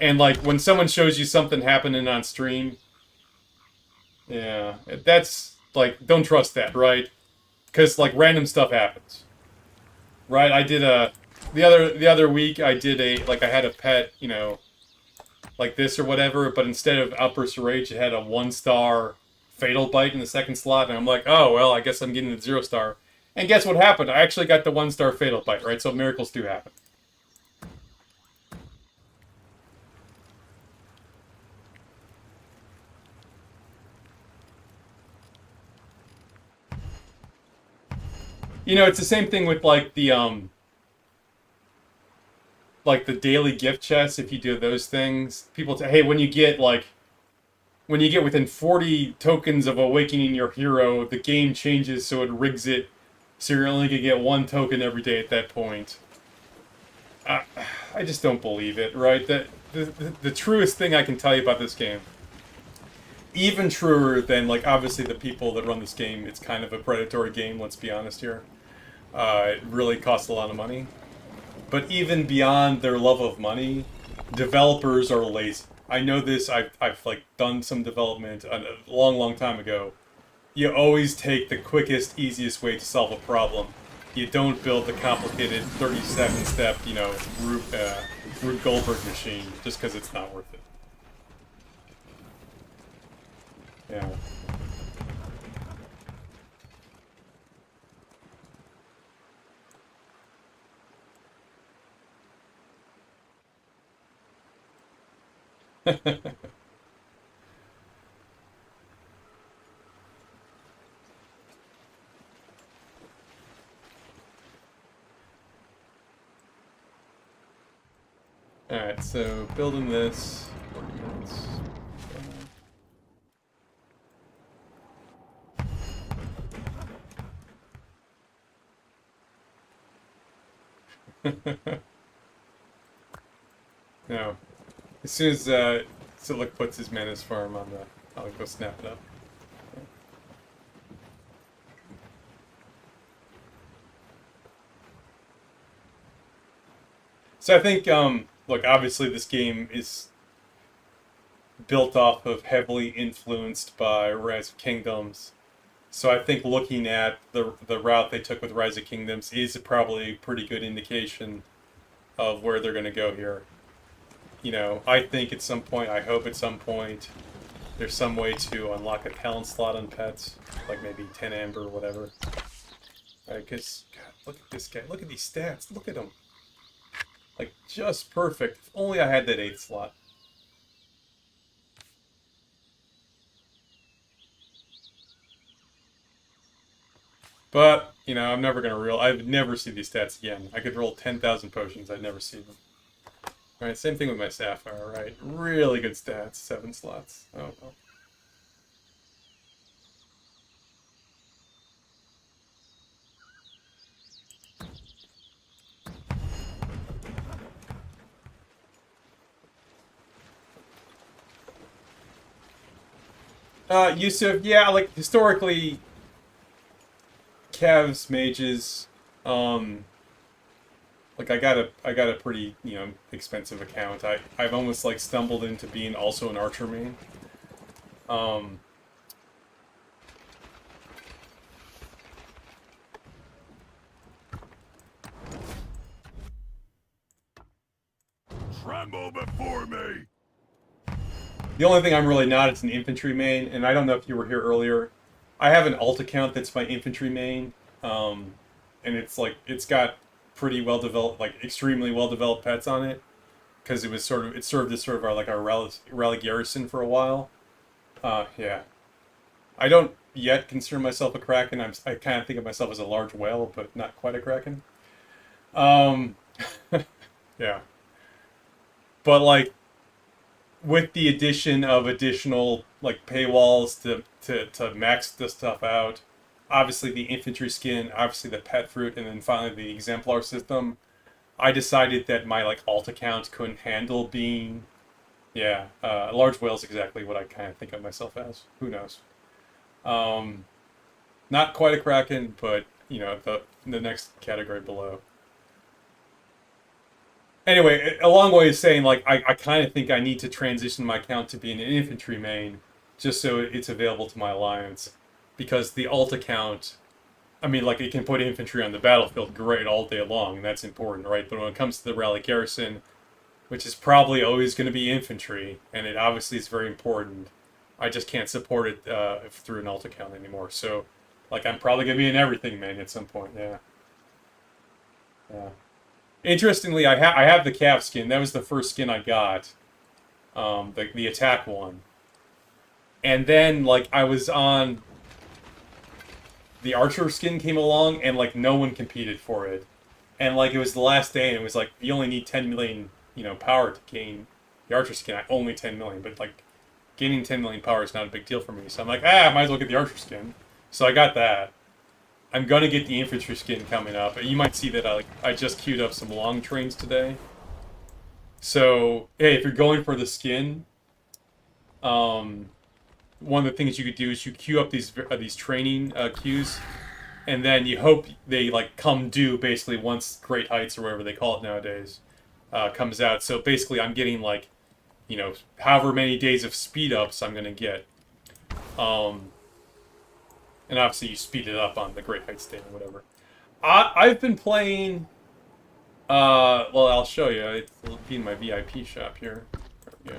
And, when someone shows you something happening on stream, yeah, that's, don't trust that, right? Because, random stuff happens. Right? I did the other week, I did I had a pet, like this or whatever, but instead of Outburst of Rage, it had a 1-star Fatal Bite in the second slot, and I'm like, oh, well, I guess I'm getting the 0-star. And guess what happened? I actually got the 1-star Fatal Bite, right? So miracles do happen. It's the same thing with, the daily gift chests, if you do those things. People say, hey, when you get within 40 tokens of awakening your hero, the game changes so it rigs it so you're only going to get 1 token every day at that point. I just don't believe it, right? The truest thing I can tell you about this game, even truer than, obviously the people that run this game, it's kind of a predatory game, let's be honest here. It really costs a lot of money. But even beyond their love of money, developers are lazy. I know this. I've like done some development a long time ago. You always take the quickest, easiest way to solve a problem. You don't build the complicated 37-step, Rube Goldberg machine just because it's not worth it. Yeah. Alright, so building this. No. As soon as Silik puts his Manus farm on the, I'll go snap it up. So I think, look, obviously this game is built off of heavily influenced by Rise of Kingdoms. So I think looking at the route they took with Rise of Kingdoms is probably a pretty good indication of where they're going to go here. You know, I think at some point, I hope at some point, there's some way to unlock a talent slot on pets, like maybe 10 amber or whatever. Right, because, God, look at this guy. Look at these stats. Look at him. Like, just perfect. If only I had that 8th slot. But, you know, I'm never going to I'd never see these stats again. I could roll 10,000 potions, I'd never see them. Alright, same thing with my Sapphire, right? Really good stats, 7 slots. Oh, well. Yusuf, yeah, like, historically, Cavs, mages, like, I got a pretty, you know, expensive account. I've almost, like, stumbled into being also an archer main. Tremble before me! The only thing I'm really not is an infantry main, and I don't know if you were here earlier. I have an alt account that's my infantry main, and it's like, it's got pretty well developed, like extremely well developed pets on it, because it served as sort of our rally garrison for a while. Yeah. I don't yet consider myself a Kraken. I kind of think of myself as a large whale, but not quite a Kraken. Yeah. But like, with the addition of additional like paywalls to max this stuff out, obviously the infantry skin, obviously the pet fruit, and then finally the exemplar system, I decided that my like alt account couldn't handle being, yeah, large whale's exactly what I kind of think of myself as. Who knows? Not quite a Kraken, but you know, the next category below. Anyway, a long way of saying, like, I kind of think I need to transition my account to being an infantry main, just so it's available to my alliance. Because the alt account, I mean, like, it can put infantry on the battlefield great all day long, and that's important, right? But when it comes to the rally garrison, which is probably always going to be infantry, and it obviously is very important, I just can't support it through an alt account anymore. So, like, I'm probably going to be an everything main at some point, yeah. Yeah. Interestingly, I have the Cav skin. That was the first skin I got, the attack one. And then, like, I was on... The Archer skin came along, and, like, no one competed for it. And, like, it was the last day, and it was like, you only need 10 million, you know, power to gain the Archer skin. Only 10 million, but, like, gaining 10 million power is not a big deal for me. So I'm like, might as well get the Archer skin. So I got that. I'm gonna get the infantry skin coming up. You might see that I just queued up some long trains today. So, hey, if you're going for the skin, one of the things you could do is you queue up these training queues, and then you hope they like come due basically once Great Heights or whatever they call it nowadays comes out. So basically, I'm getting like you know, however many days of speed ups I'm gonna get. And obviously you speed it up on the Great Heights thing or whatever. I've been playing. Well, I'll show you. It'll be in my VIP shop here. Yeah.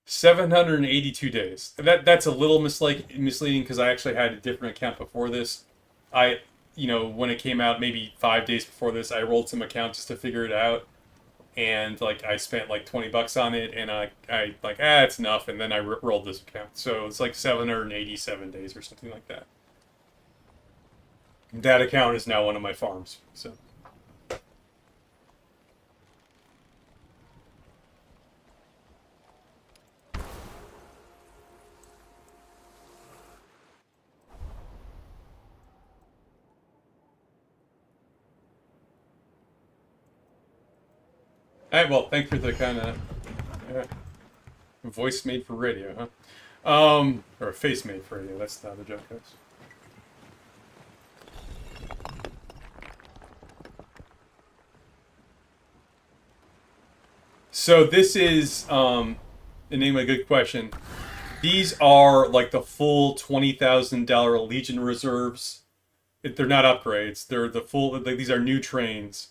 782 days. That's a little misleading because I actually had a different account before this. When it came out, maybe 5 days before this, I rolled some accounts just to figure it out, and like I spent like $20 on it, and I like it's enough, and then I rolled this account, so it's like 787 days or something like that. That account is now one of my farms, so. Alright, well, thanks for the kind of voice made for radio, huh? Or a face made for radio, that's not a joke, guys. So this is, the name of a good question. These are like the full $20,000 Legion reserves. They're not upgrades. They're the full, like, these are new trains.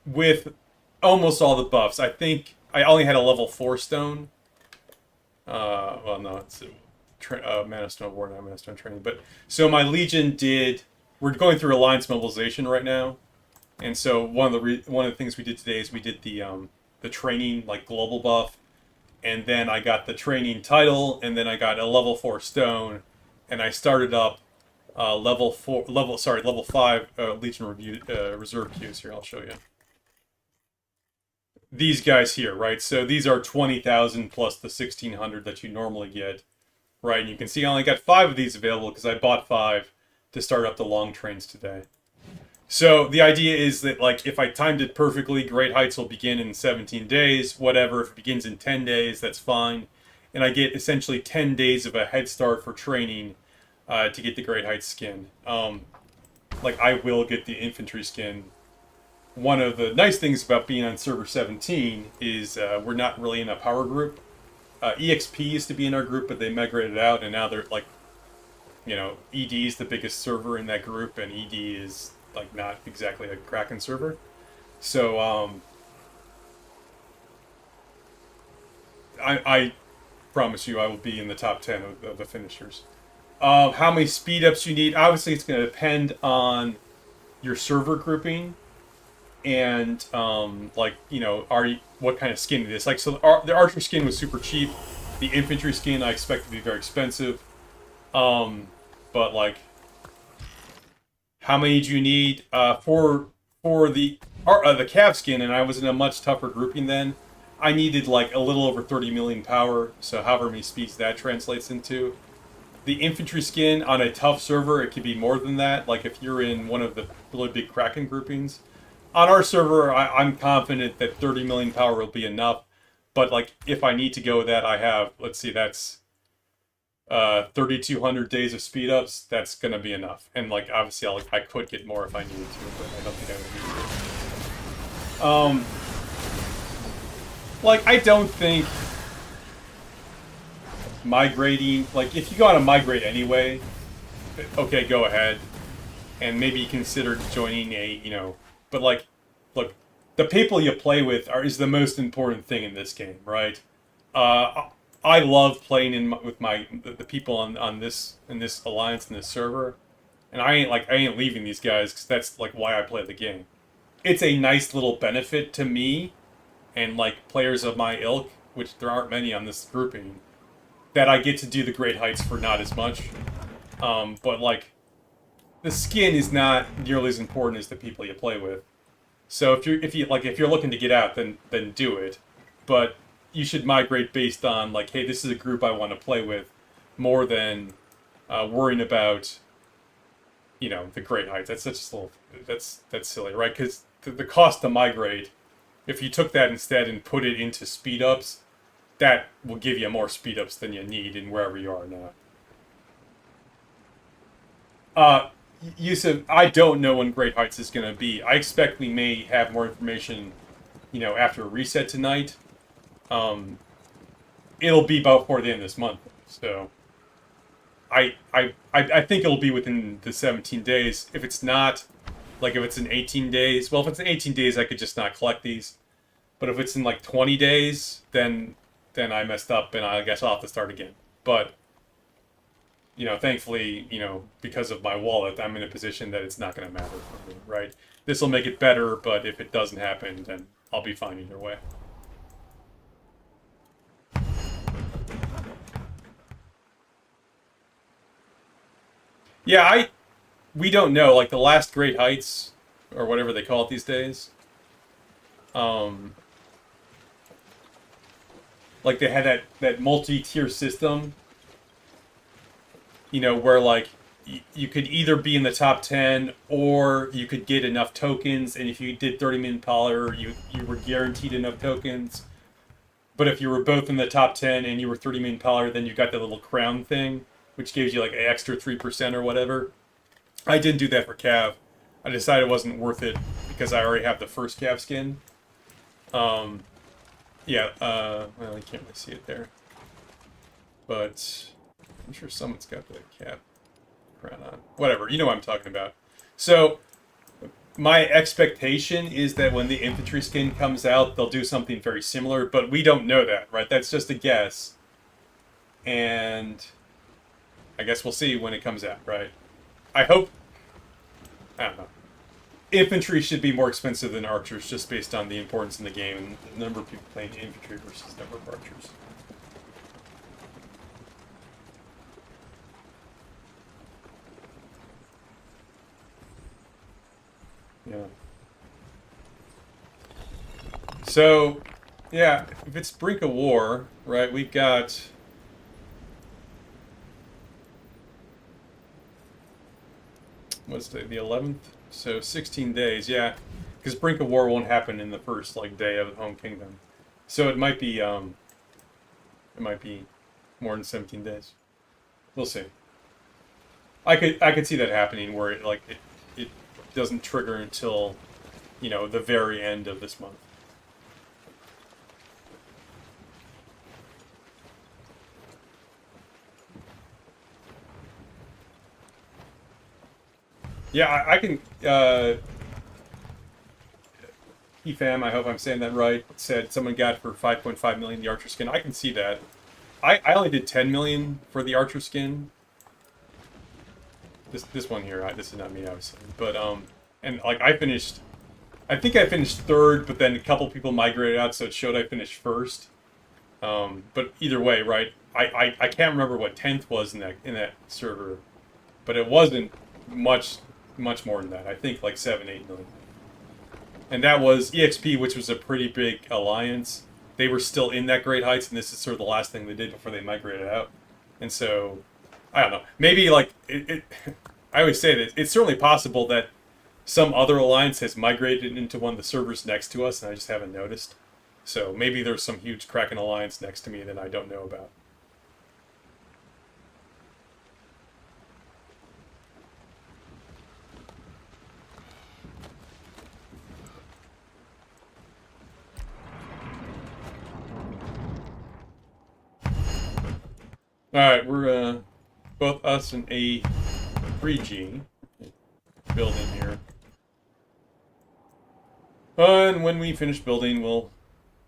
With almost all the buffs. I think I only had a level 4 stone. Well, no, it's Mana Stone War, not Mana Stone Training. But so my Legion did. We're going through Alliance mobilization right now, and so one of the things we did today is we did the training like global buff, and then I got the training title, and then I got a level 4 stone, and I started up level 5 Legion reserve queues here. I'll show you. These guys here, right? So these are 20,000 plus the 1,600 that you normally get, right? And you can see I only got 5 of these available because I bought 5 to start up the long trains today. So the idea is that, like, if I timed it perfectly, Great Heights will begin in 17 days, whatever. If it begins in 10 days, that's fine. And I get essentially 10 days of a head start for training to get the Great Heights skin. Like, I will get the infantry skin. One of the nice things about being on server 17 is we're not really in a power group. EXP used to be in our group, but they migrated out, and now they're like, ED is the biggest server in that group, and ED is like not exactly a Kraken server. So I promise you I will be in the top 10 of the finishers. How many speed ups you need? Obviously, it's going to depend on your server grouping. And what kind of skin it is. Like, so the archer skin was super cheap. The infantry skin I expect to be very expensive. But like, how many do you need for the cav skin? And I was in a much tougher grouping then. I needed like a little over 30 million power. So however many speeds that translates into. The infantry skin on a tough server, it could be more than that. Like if you're in one of the really big Kraken groupings. On our server, I'm confident that 30 million power will be enough. But, like, if I need to go with that, I have, let's see, that's 3,200 days of speed ups. That's going to be enough. And, like, obviously, I could get more if I needed to, but I don't think I would need to. Like, I don't think migrating, like, if you go on a migrate anyway, okay, go ahead. And maybe consider joining a, but like, look, the people you play with is the most important thing in this game, right? I love playing with the people in this alliance in this server, and I ain't leaving these guys because that's like why I play the game. It's a nice little benefit to me, and like players of my ilk, which there aren't many on this grouping, that I get to do the Great Heights for not as much. But like, the skin is not nearly as important as the people you play with. So if you're looking to get out, then do it. But you should migrate based on like, hey, this is a group I want to play with, more than worrying about, the Great Heights. That's such a little that's silly, right? Because the cost to migrate, if you took that instead and put it into speed ups, that will give you more speed ups than you need in wherever you are now. Yusuf, I don't know when Great Heights is going to be. I expect we may have more information after a reset tonight, it'll be before the end of this month. So I think it'll be within the 17 days. If it's not, like if it's in 18 days, well, if it's in 18 days, I could just not collect these. But if it's in like 20 days, then I messed up, and I guess I'll have to start again. But thankfully, because of my wallet, I'm in a position that it's not going to matter for me, right? This will make it better, but if it doesn't happen, then I'll be fine either way. Yeah, we don't know. Like the last Great Heights, or whatever they call it these days. Like they had that multi-tier system. Where like you could either be in the top 10 or you could get enough tokens, and if you did 30 million power, you were guaranteed enough tokens. But if you were both in the top 10 and you were 30 million power, then you got that little crown thing, which gives you like an extra 3% or whatever. I didn't do that for Cav. I decided it wasn't worth it because I already have the first Cav skin. Well, you can't really see it there. But I'm sure someone's got the Cav crown on. Whatever, you know what I'm talking about. So, my expectation is that when the infantry skin comes out, they'll do something very similar, but we don't know that, right? That's just a guess. And I guess we'll see when it comes out, right? I don't know. Infantry should be more expensive than archers just based on the importance in the game and the number of people playing infantry versus the number of archers. Yeah. So, yeah, if it's brink of war, right, we've got... What's the 11th? So 16 days, yeah. Because brink of war won't happen in the first day of Home Kingdom. So it might be more than 17 days. We'll see. I could see that happening where it doesn't trigger until, the very end of this month. Yeah, I can, EFAM, I hope I'm saying that right, said someone got for 5.5 million the Archer skin. I can see that. I only did 10 million for the Archer skin. This one here, this is not me, obviously. But, and, I think I finished third, but then a couple people migrated out, so it showed I finished first. But either way, right, I can't remember what 10th was in that server, but it wasn't much more than that. I think 7, 8 million. And that was EXP, which was a pretty big alliance. They were still in that Great Heights, and this is sort of the last thing they did before they migrated out. And so, I don't know. Maybe I always say that it's certainly possible that some other alliance has migrated into one of the servers next to us, and I just haven't noticed. So maybe there's some huge Kraken alliance next to me that I don't know about. Alright, we're both us and A2G building here. And when we finish building, we'll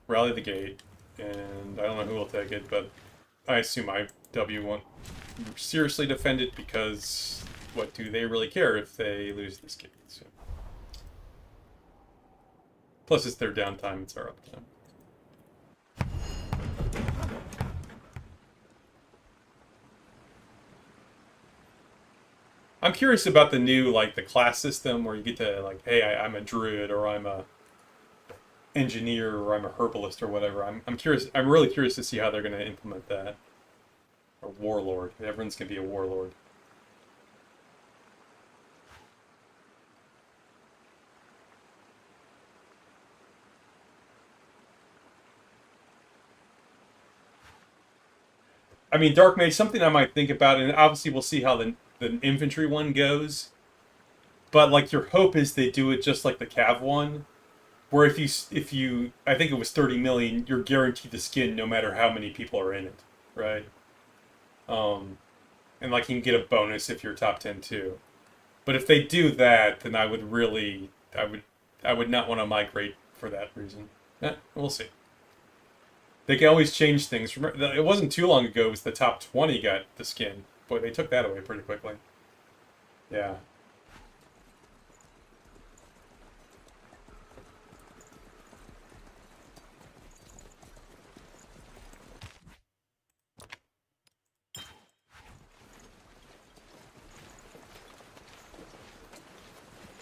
rally the gate. And I don't know who will take it, but I assume IW won't seriously defend it because what do they really care if they lose this gate? So. Plus it's their downtime, it's our uptime. I'm curious about the new, the class system where you get to, hey, I'm a druid, or I'm a engineer, or I'm a herbalist, or whatever. I'm curious. I'm really curious to see how they're going to implement that. Or warlord. Everyone's going to be a warlord. I mean, Dark Mage, something I might think about, and obviously we'll see how the infantry one goes. But, your hope is they do it just like the Cav one, Where if you I think it was 30 million, you're guaranteed the skin no matter how many people are in it, right? And like you can get a bonus if you're top 10 too. But if they do that, then I would not want to migrate for that reason. We'll see. They can always change things. Remember, it wasn't too long ago it was the top 20 got the skin. Boy, they took that away pretty quickly. Yeah.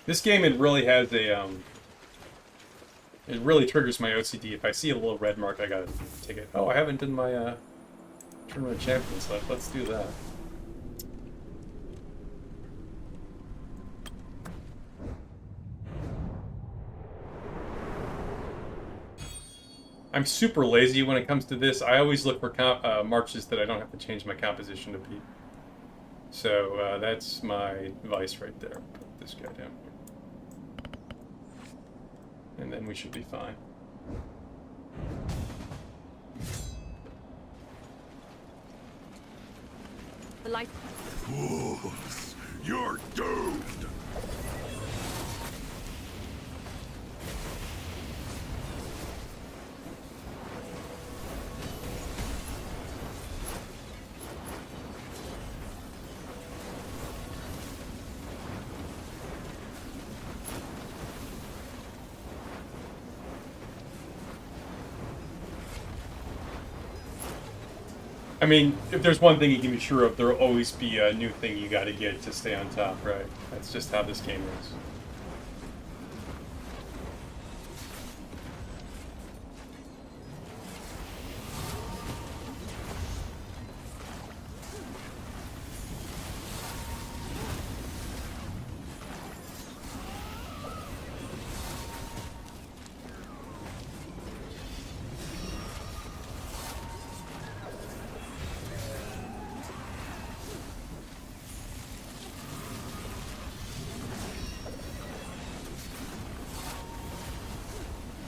This game, it really has a, it really triggers my OCD. If I see a little red mark, I gotta take it. Oh, I haven't done my, Tournament of Champions left. Let's do that. I'm super lazy when it comes to this. I always look for marches that I don't have to change my composition to beat. So, that's my vice right there. Put this guy down here. And then we should be fine. The light. Fools, you're doomed! I mean, if there's one thing you can be sure of, there'll always be a new thing you gotta get to stay on top, right? That's just how this game is.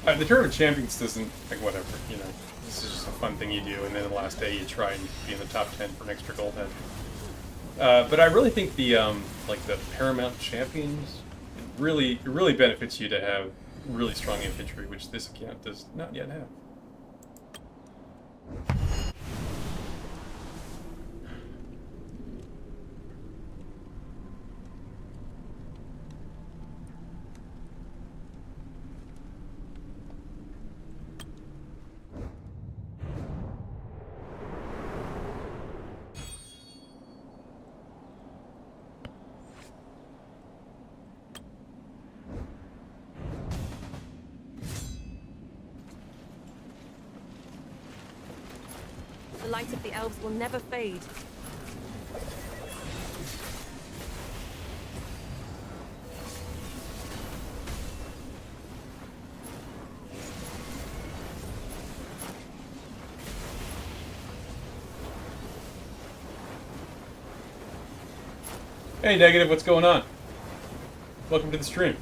The Tournament of Champions doesn't, like, whatever, you know. This is just a fun thing you do, and then the last day you try and be in the top 10 for an extra gold head. But I really think the, like, the Paramount Champions, it really benefits you to have really strong infantry, which this account does not yet have. The light of the elves will never fade. Hey, Negative, what's going on? Welcome to the stream.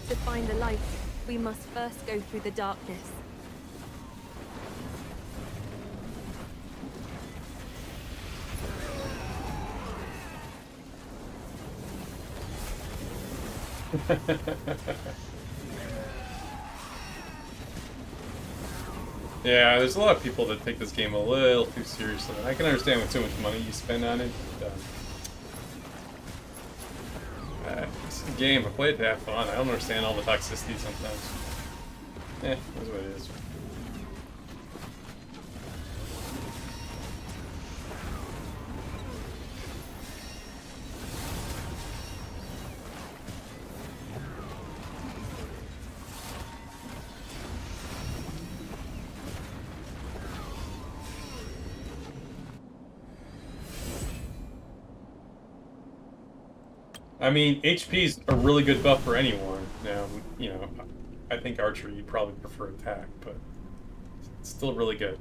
To find the light, we must first go through the darkness. Yeah, there's a lot of people that take this game a little too seriously. I can understand with so much money you spend on it. It's a game. I play it to have fun. I don't understand all the toxicity sometimes. That's what it is. I mean, HP's a really good buff for anyone. Now, you know, I think archery you'd probably prefer attack, but It's still really good.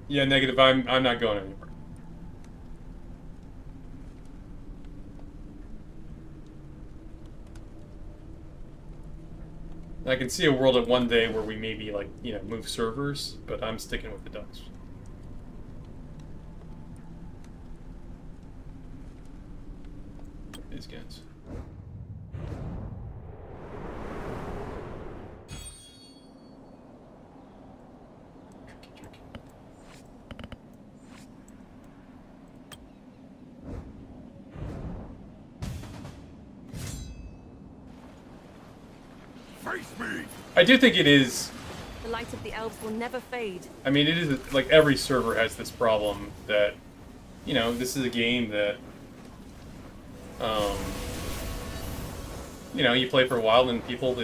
Yeah, negative. I'm not going anywhere. I can see a world at one day where we maybe, like, you know, move servers, but I'm sticking with the Ducks. These guys. Tricky. Face me! I do think it is. The light of the elves will never fade. I mean, it is like every server has this problem that, you know, this is a game that, you know, you play for a while and people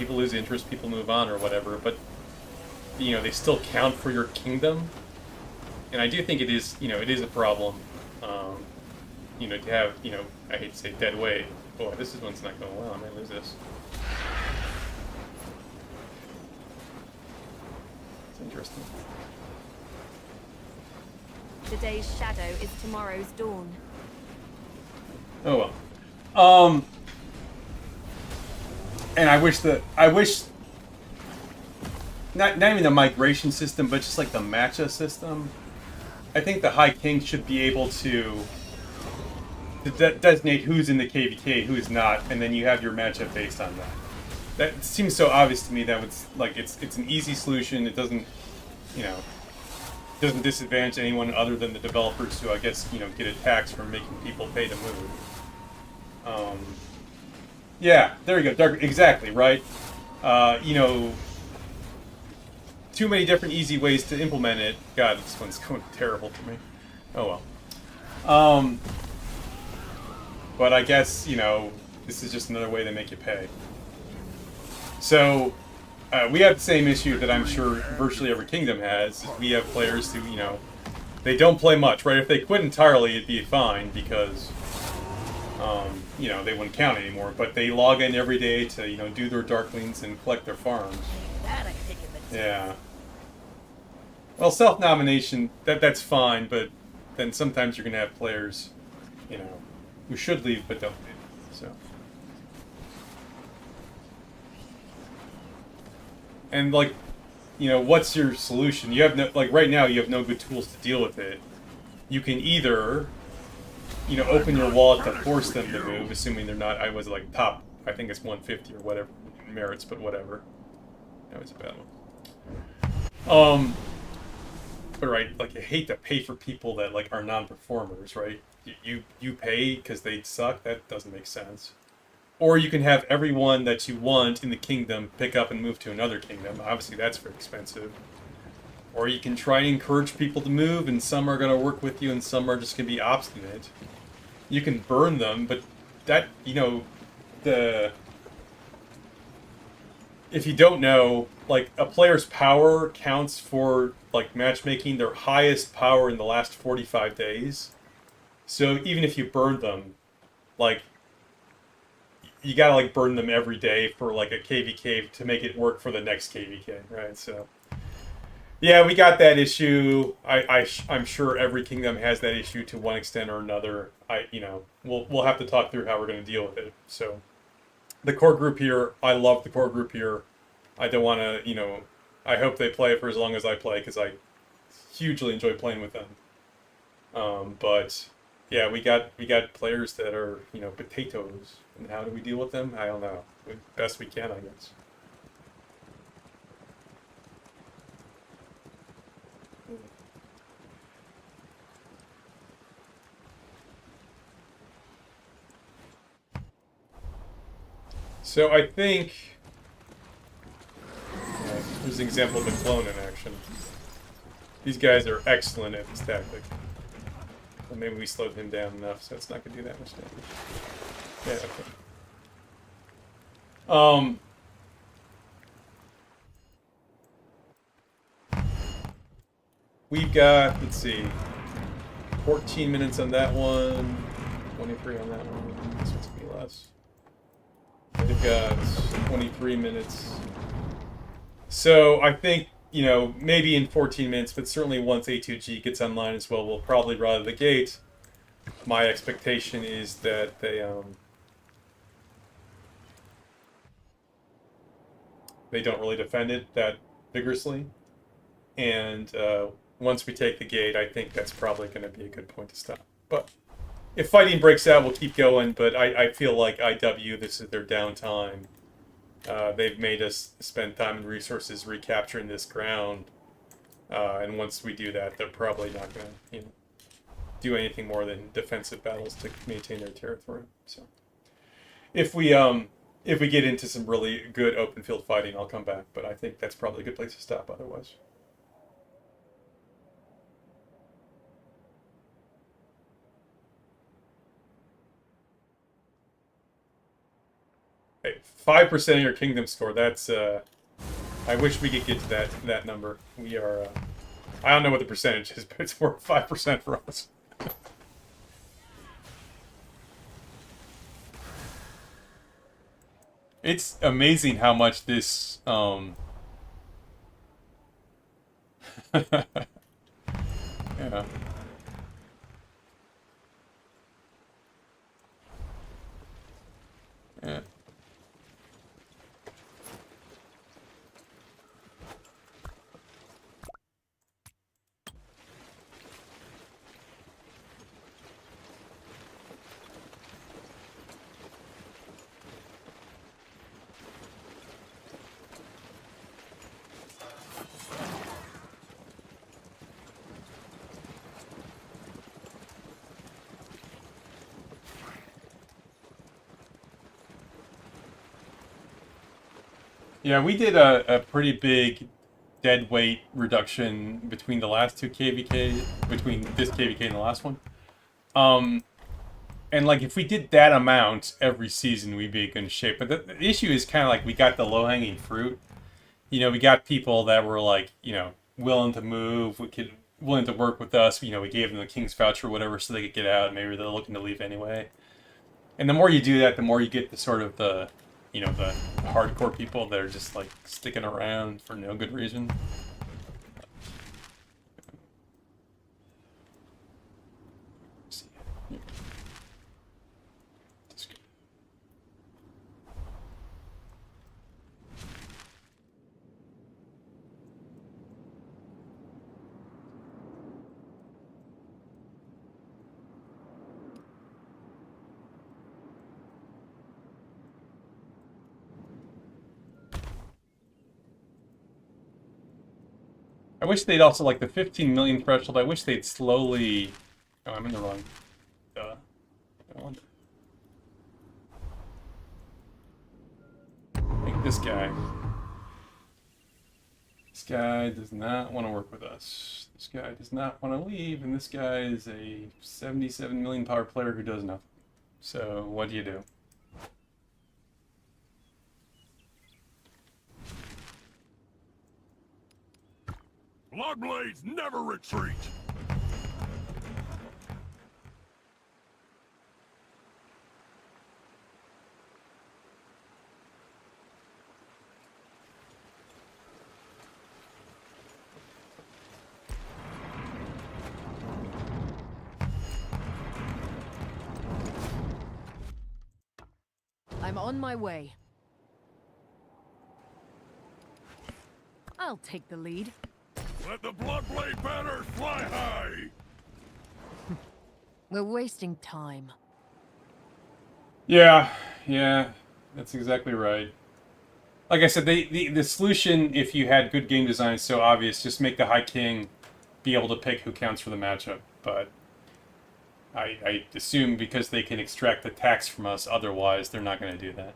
lose interest, people move on or whatever, but, you know, they still count for your kingdom. And I do think it is, you know, it is a problem, you know, to have, you know, I hate to say dead weight. Boy, this one's not going well. I might lose this. It's interesting. The day's shadow is tomorrow's dawn. Oh well. And I wish not even the migration system, but just like the matcha system. I think the High King should be able to designate who's in the KVK, who's not, and then you have your matchup based on that. That seems so obvious to me that it's an easy solution. It doesn't, you know, doesn't disadvantage anyone other than the developers who, I guess, you know, get a tax for making people pay to move. Yeah, there you go. Exactly, right? You know, too many different easy ways to implement it. God, this one's going terrible for me. Oh well. But I guess, you know, this is just another way they make you pay. So, we have the same issue that I'm sure virtually every kingdom has. We have players who, you know, they don't play much, right? If they quit entirely, it'd be fine because, you know, they wouldn't count anymore. But they log in every day to, you know, do their Darklings and collect their farms. That I think of it. Yeah. Well, self-nomination, that's fine, but then sometimes you're going to have players, you know, who should leave but don't leave. So. And, like, you know, what's your solution? You have no, like, right now you have no good tools to deal with it. You can either, you know, open your wallet to force them to move, assuming they're not, I was like top, I think it's 150 or whatever, merits, but whatever. That was a bad one. But right, like, you hate to pay for people that, like, are non-performers, right? You pay because they suck? That doesn't make sense. Or you can have everyone that you want in the kingdom pick up and move to another kingdom. Obviously, that's very expensive. Or you can try and encourage people to move, and some are going to work with you, and some are just going to be obstinate. You can burn them, but that, you know, if you don't know, like, a player's power counts for, like, matchmaking their highest power in the last 45 days. So even if you burn them, like, you gotta, like, burn them every day for, like, a KVK to make it work for the next KVK, right? So, yeah, we got that issue. I'm sure every kingdom has that issue to one extent or another. You know, we'll have to talk through how we're going to deal with it. So, the core group here, I love the core group here. I don't want to, you know, I hope they play for as long as I play because I hugely enjoy playing with them. But yeah, we got players that are, you know, potatoes, and how do we deal with them? I don't know. Best we can, I guess. So I think here's an example of the clone in action. These guys are excellent at this tactic. Well, maybe we slowed him down enough, so it's not going to do that much damage. Yeah, okay. We've got, let's see, 14 minutes on that one, 23 on that one. This one's gonna be less. We've got 23 minutes. So I think, you know, maybe in 14 minutes, but certainly once A2G gets online as well, we'll probably run out of the gate. My expectation is that they don't really defend it that vigorously. And once we take the gate, I think that's probably going to be a good point to stop. But if fighting breaks out, we'll keep going. But I feel like IW, this is their downtime. They've made us spend time and resources recapturing this ground. And once we do that, they're probably not going to, you know, do anything more than defensive battles to maintain their territory. So if we get into some really good open field fighting, I'll come back. But I think that's probably a good place to stop otherwise. Hey, 5% of your kingdom score. That's I wish we could get to that number. We are I don't know what the percentage is, but it's worth 5% for us. It's amazing how much this yeah. Yeah. Yeah, we did a pretty big dead weight reduction between the last two KVK, between this KVK and the last one. And like if we did that amount every season, we'd be in good shape. But the issue is kind of like we got the low-hanging fruit. You know, we got people that were like, you know, willing to move, willing to work with us. You know, we gave them the King's voucher or whatever so they could get out. Maybe they're looking to leave anyway. And the more you do that, the more you get the sort of the, you know, the hardcore people that are just like sticking around for no good reason. I wish they'd also, like, the 15 million threshold, I wish they'd slowly... Oh, I'm in the wrong... Like this guy. This guy does not want to work with us. This guy does not want to leave, and this guy is a 77 million power player who does nothing. So, what do you do? Bloodblades never retreat! I'm on my way. I'll take the lead. Let the Bloodblade banners fly high! We're wasting time. Yeah, that's exactly right. Like I said, the solution, if you had good game design, is so obvious. Just make the High King be able to pick who counts for the matchup. But I assume because they can extract the tax from us, otherwise they're not going to do that.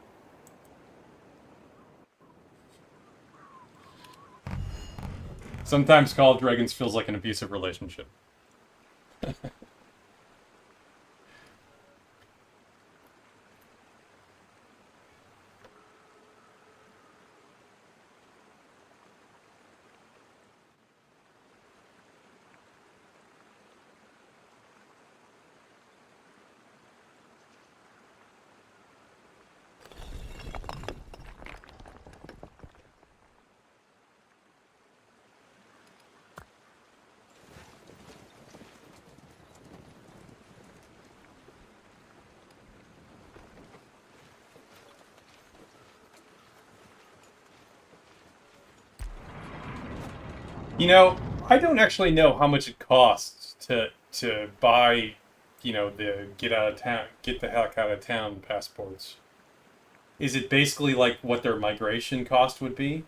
Sometimes Call of Dragons feels like an abusive relationship. You know, I don't actually know how much it costs to buy, you know, the get the heck out of town passports. Is it basically like what their migration cost would be?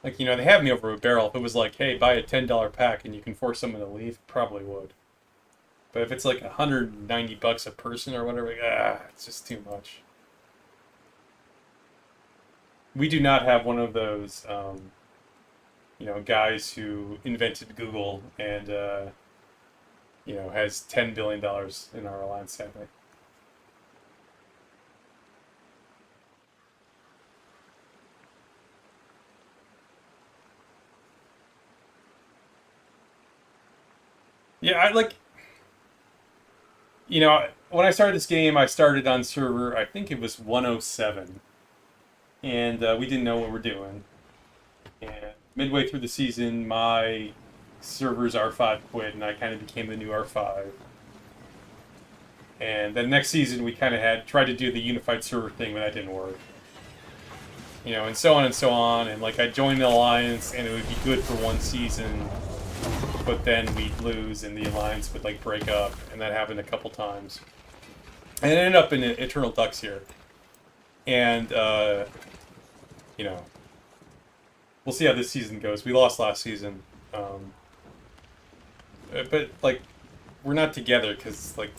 Like, you know, they have me over a barrel. If it was like, hey, buy a $10 pack and you can force someone to leave, probably would. But if it's like $190 a person or whatever, it's just too much. We do not have one of those, you know, guys who invented Google and, you know, has $10 billion in our alliance, sadly. Yeah, I like, you know, when I started this game, I started on server, I think it was 107. And we didn't know what we're doing. And midway through the season, my server's R5 quit, and I kind of became the new R5. And then next season, we kind of had tried to do the unified server thing, but that didn't work. You know, and so on and so on. And like, I joined the alliance, and it would be good for one season, but then we'd lose, and the alliance would like break up, and that happened a couple times. And it ended up in Eternal Ducks here. And, you know, we'll see how this season goes. We lost last season. But, like, we're not together because, like,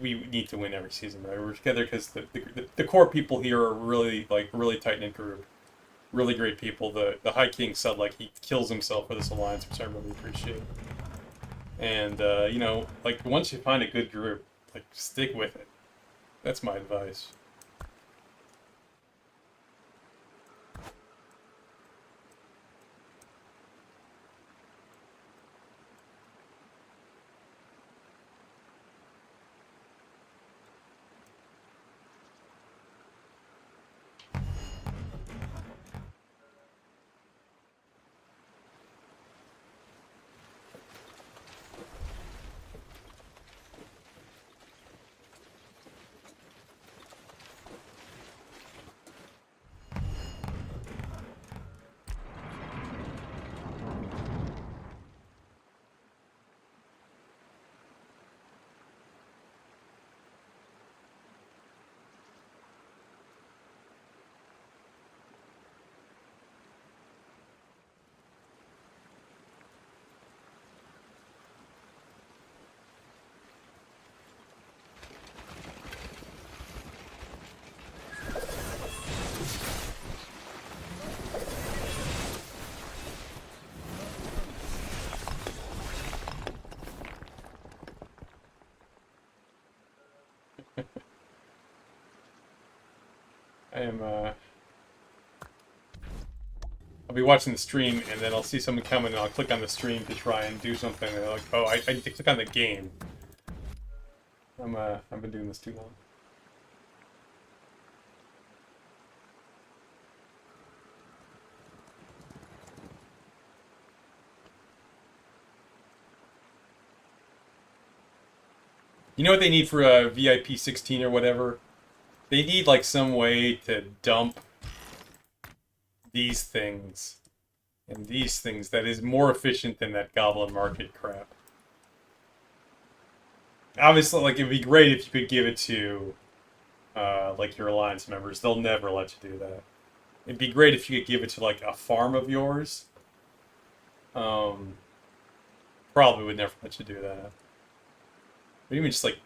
we need to win every season, right? We're together because the core people here are really, like, really tight-knit group. Really great people. The High King said, like, he kills himself for this alliance, which I really appreciate. And, you know, like, once you find a good group, like, stick with it. That's my advice. I am, I'll be watching the stream, and then I'll see someone coming, and I'll click on the stream to try and do something, and they're like, oh, I need to click on the game. I've been doing this too long. You know what they need for a VIP 16 or whatever? They need, like, some way to dump these things and these things that is more efficient than that Goblin Market crap. Obviously, like, it'd be great if you could give it to, like, your Alliance members. They'll never let you do that. It'd be great if you could give it to, like, a farm of yours. Probably would never let you do that. But even just, like,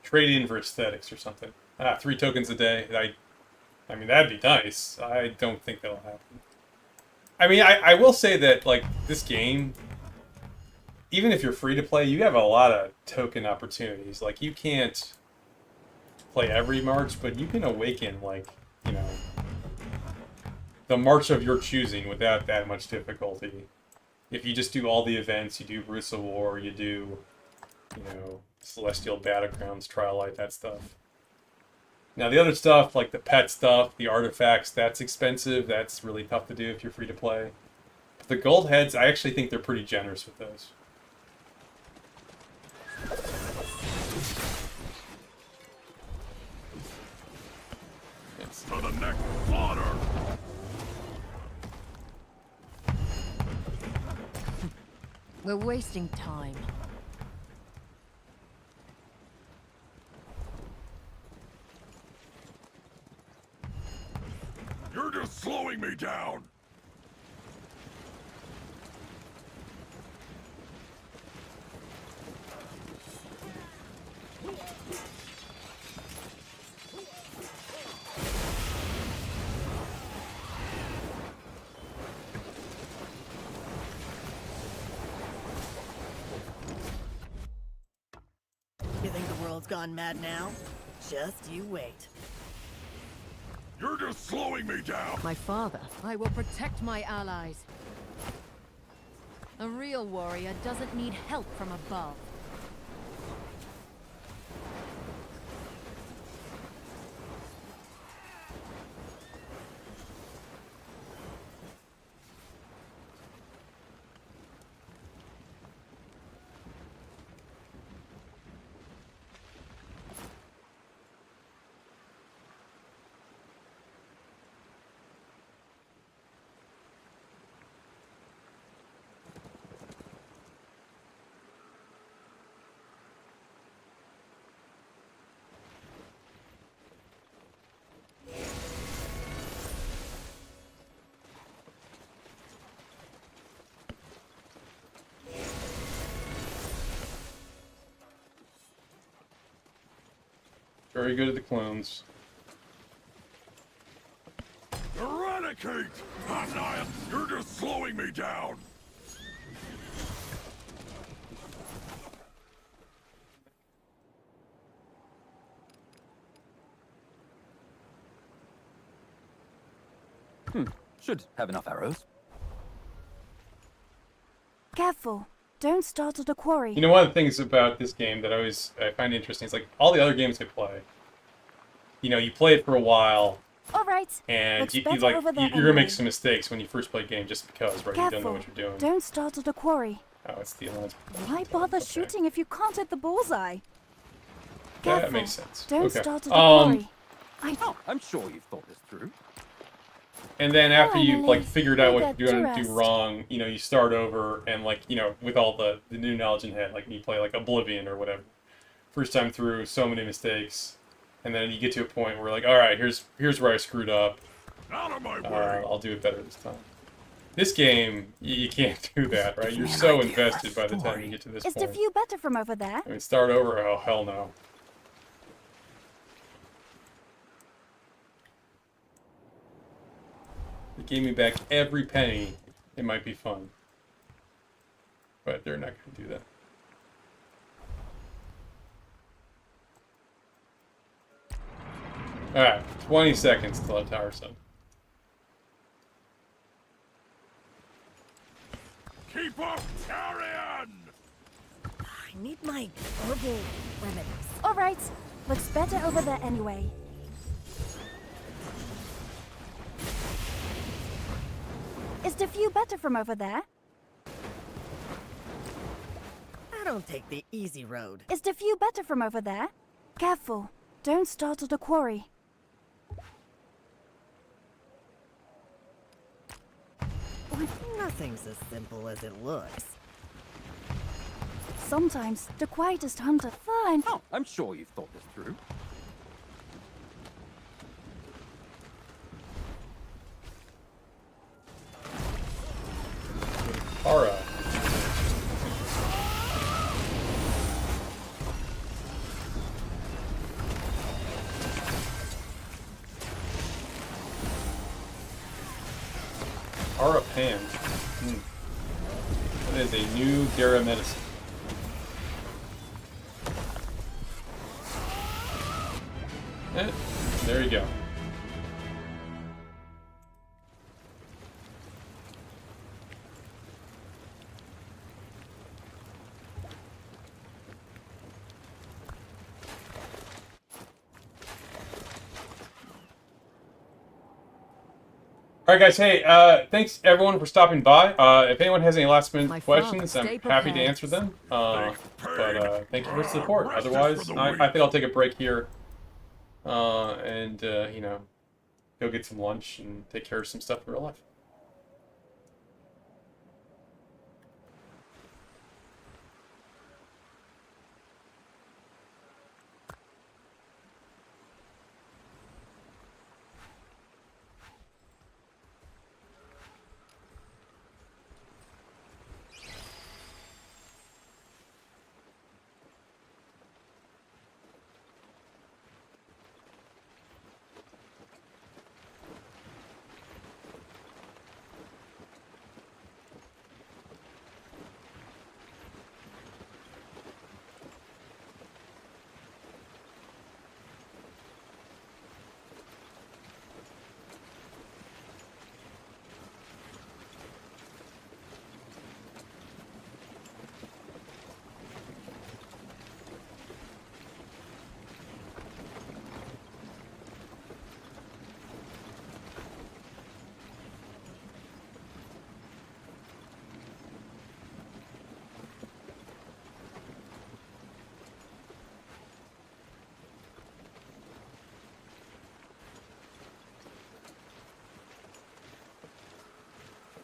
trade in for aesthetics or something. 3 tokens a day. I mean, that'd be nice. I don't think that'll happen. I mean, I will say that, like, this game, even if you're free to play, you have a lot of token opportunities. Like, you can't play every march, but you can awaken, like, you know, the march of your choosing without that much difficulty. If you just do all the events, you do Roots of War, you do, you know, Celestial Battlegrounds, Trial Light, that stuff. Now, the other stuff, like the pet stuff, the artifacts, that's expensive. That's really tough to do if you're free to play. But the gold heads, I actually think they're pretty generous with those. For the next We're wasting time. You're just slowing me down. You think the world's gone mad now? Just you wait. You're just slowing me down. My father. I will protect my allies. A real warrior doesn't need help from above. Very good at the clones. Eradicate! Annihilate! You're just slowing me down. Should have enough arrows. Careful. Don't startle the quarry. You know, one of the things about this game that I find interesting is like all the other games I play. You know, you play it for a while, All right. and Looks you better like over there you're gonna make anyway. some mistakes when you first play a game just because, right? You don't know Careful. what you're doing. Don't startle the quarry. Oh, it's the alliance. Why bother Okay. shooting if you can't hit the bullseye? That Careful. makes sense. Don't Okay. startle the quarry. Oh, I'm sure you've thought this through. And then after you've like Finally, figured out we what get you're to gonna do rest. wrong, you know, you start over and like, you know, with all the new knowledge in head, like you play like Oblivion or whatever. First time through, so many mistakes. And then you get to a point where like, alright, here's where I screwed up. Out of my way. I'll do it better this time. This game, you can't do that, right? You're so invested by the time you get to this Is the point. view better from over there? I mean, start over? Oh, hell no. They gave me back every penny. It might be fun. But they're not going to do that. Alright, 20 seconds till the tower's done. Keep up, carrion! I need my herbal remedies. All right. Looks better over there anyway. Is the view better from over there? I don't take the easy road. Is the view better from over there? Careful. Don't startle the quarry. Nothing's as simple as it looks. Sometimes the quietest hunter find. Oh, I'm sure you've thought this through. Alright. Aura Pan. That is a new Dara medicine. There you go. Alright guys, hey, thanks everyone for stopping by. If anyone has any last minute My questions, father, I'm stay happy to prepared. answer them. Thank you for the Ah, support. rest is Otherwise, for the I weak. think I'll take a break here. And, you know, go get some lunch and take care of some stuff in real life.